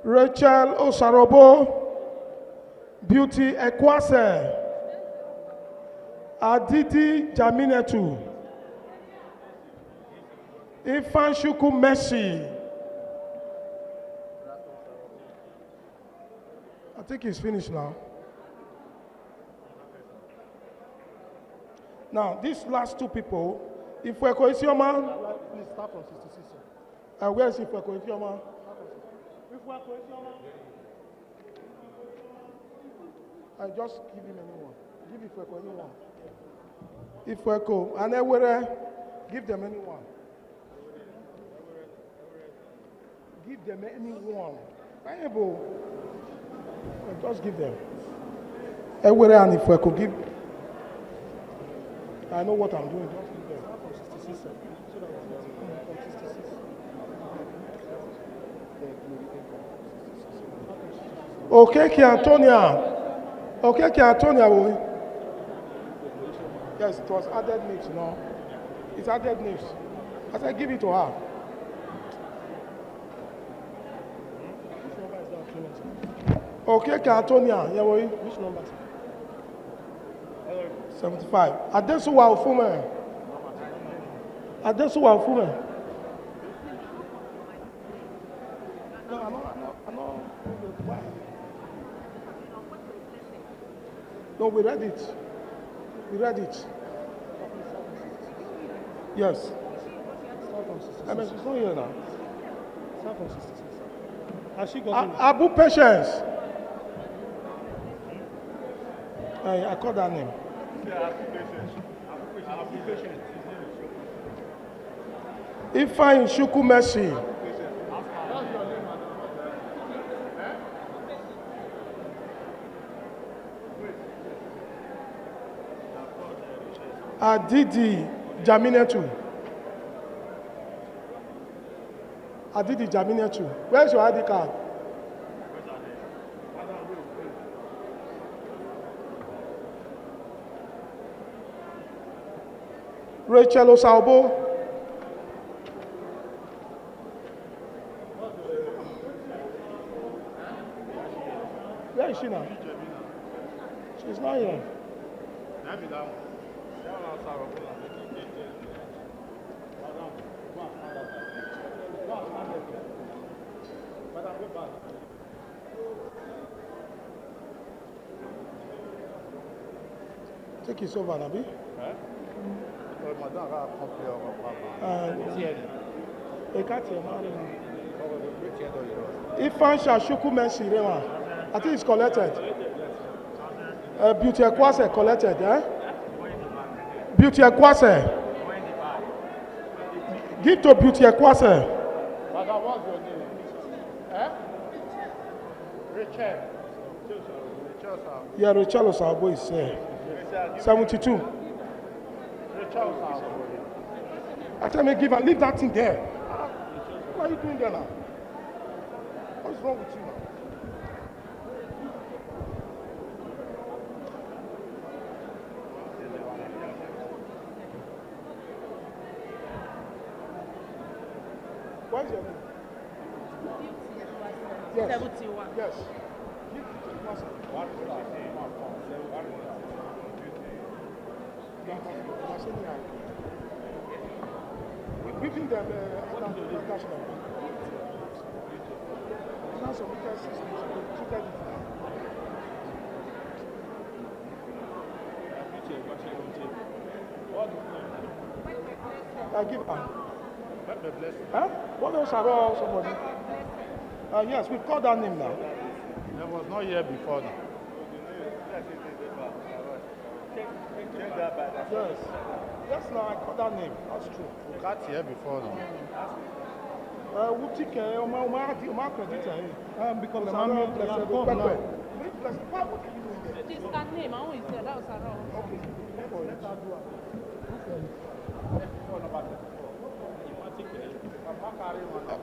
Rachel Osarobo, Beauty Ekwase, Aditi Jaminetu, Ifanshuku Mercy. I think he's finished now. Now, these last two people, Ifweko Isioma, please start from 66. Where is Ifweko Isioma? Ifweko Isioma. I just give him anyone. Give Ifweko anyone. Ifweko, and Ewere, give them anyone. Give them anyone. Bible. Just give them. Ewere and Ifweko, give. I know what I'm doing. Just give them. Okeke Antonia, boy. Yes, it was added names, you know. It's added names. I said, give it to her. Okeke Antonia, yeah, boy. Which number? 75. Adesuwa Ofume. Adesuwa Ofume. No, I know. Why? No, we read it. Yes. I mean, she's not here now. Has she got Abu Patience. I called that name. Ifeanyi Chukwu Mercy. Adidi Jaminetu. Where's your ID card? Rachel Osaubo. Where is she now? She's not here. Take it over, Nabi. Ifeanyi Chukwu Mercy, I think it's collected. Beauty Ekwase collected, eh? Beauty Ekwase. Give to Beauty Ekwase. Madam, what's your name? Rachel. Yeah, Rachel Osabo is 72. Rachel. I tell me, give and leave that thing there. What are you doing there now? What's wrong with you now? What is your name? Yes. 71. Yes. Giving them international. Now some wicked systems treated it. I give her. Huh? What else about somebody? Yes, we've called that name now. That was not here before now. Yes. Yes, now I called that name. That's true. We got here before now. Because the I'm man not they are blessed. gone now. Why would you do that? This that name, I always said that was around. Okay, let her do it.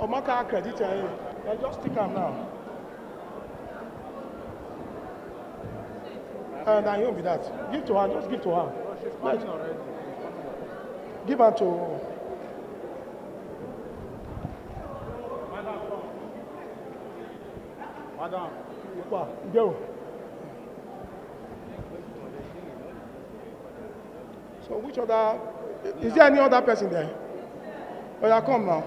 Omaka credit here. Just stick am now. And I won't be that. Give to her, just give to her. Give her to. Madam. Go. So which other, is there any other person there? Oh yeah, come now.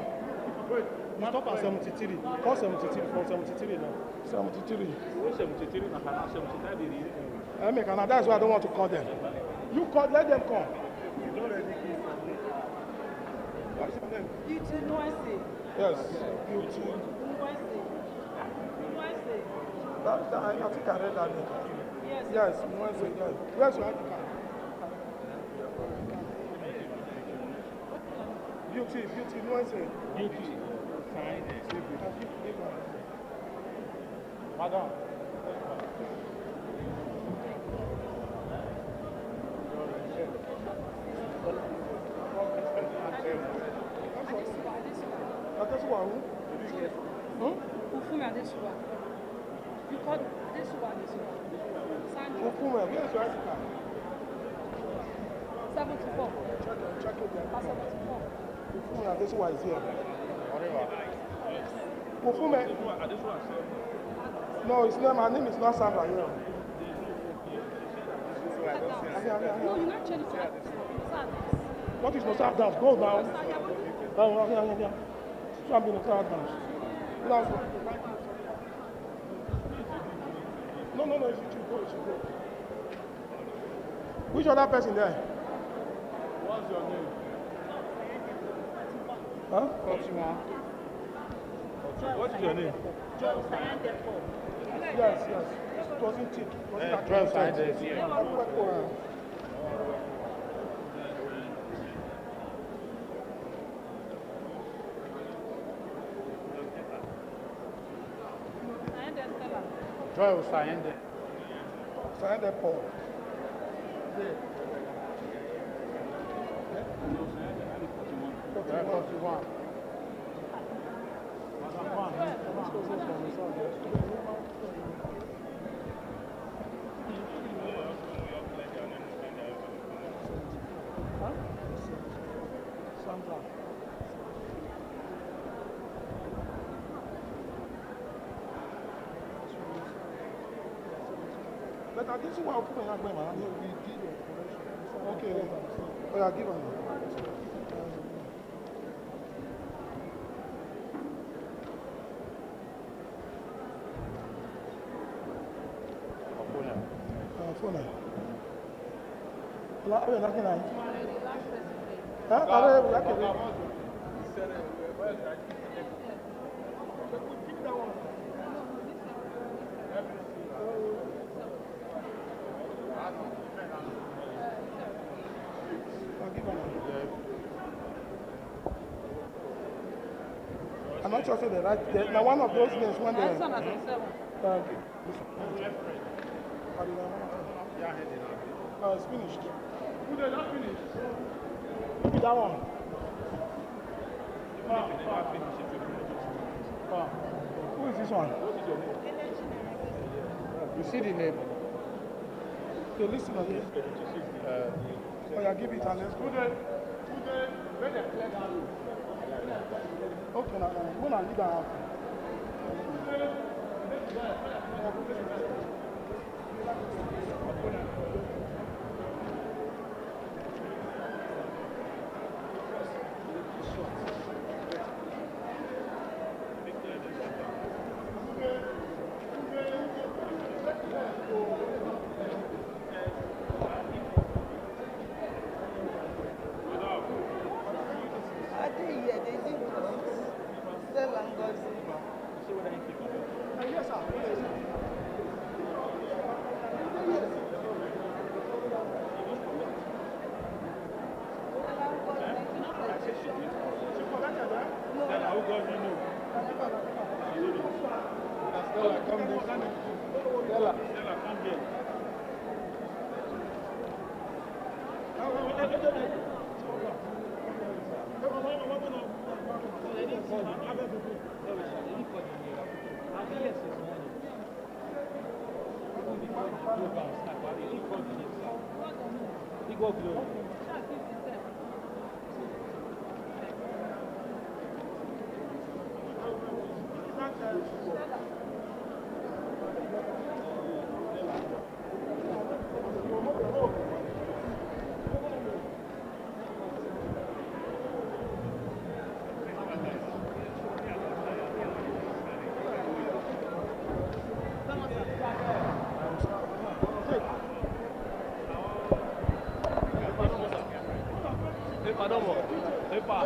Wait, you stop at 73. Call 73 from 73 now. 73. 73 now, 73. I make another, that's why I don't want to call them. You call, let them come. You don't already give from me. What's your name? Beauty Noise. Yes, Beauty. I think I read that name. Yes. Yes, Noise, yes. Where's your ID card? Beauty, Noise. Beauty. Madam. Adesuwa who? Ufume Adesuwa. You called Adesuwa. Sandra. Ufume, where's your ID card? 74. Check it there. 74. Ufume Adesuwa is here. Ufume. No, his name, her name is not Sandra here. No, you're not changing to What is Nosar dance? Go now. Yeah. So I'm being Nosar dance. No, you should go. Which other person there? What's your name? Huh? 41. What is your name? Yes. It wasn't it. Wasn't 12 sided. Joel Sayende. Sayende Paul. But this is what I'm putting out, man. Okay. Oh, yeah, give her. Phone. Where are you looking at? Huh? I'm not sure if they're right. Now, one of those names when they. No, it's finished. Who did not finish? Maybe that one. Who is this one? What is your name? You see the name? Okay, listen on this. Oh, yeah, give it and let's go. Where they clear that room? Okay, now, we're going to leave that out. Epa,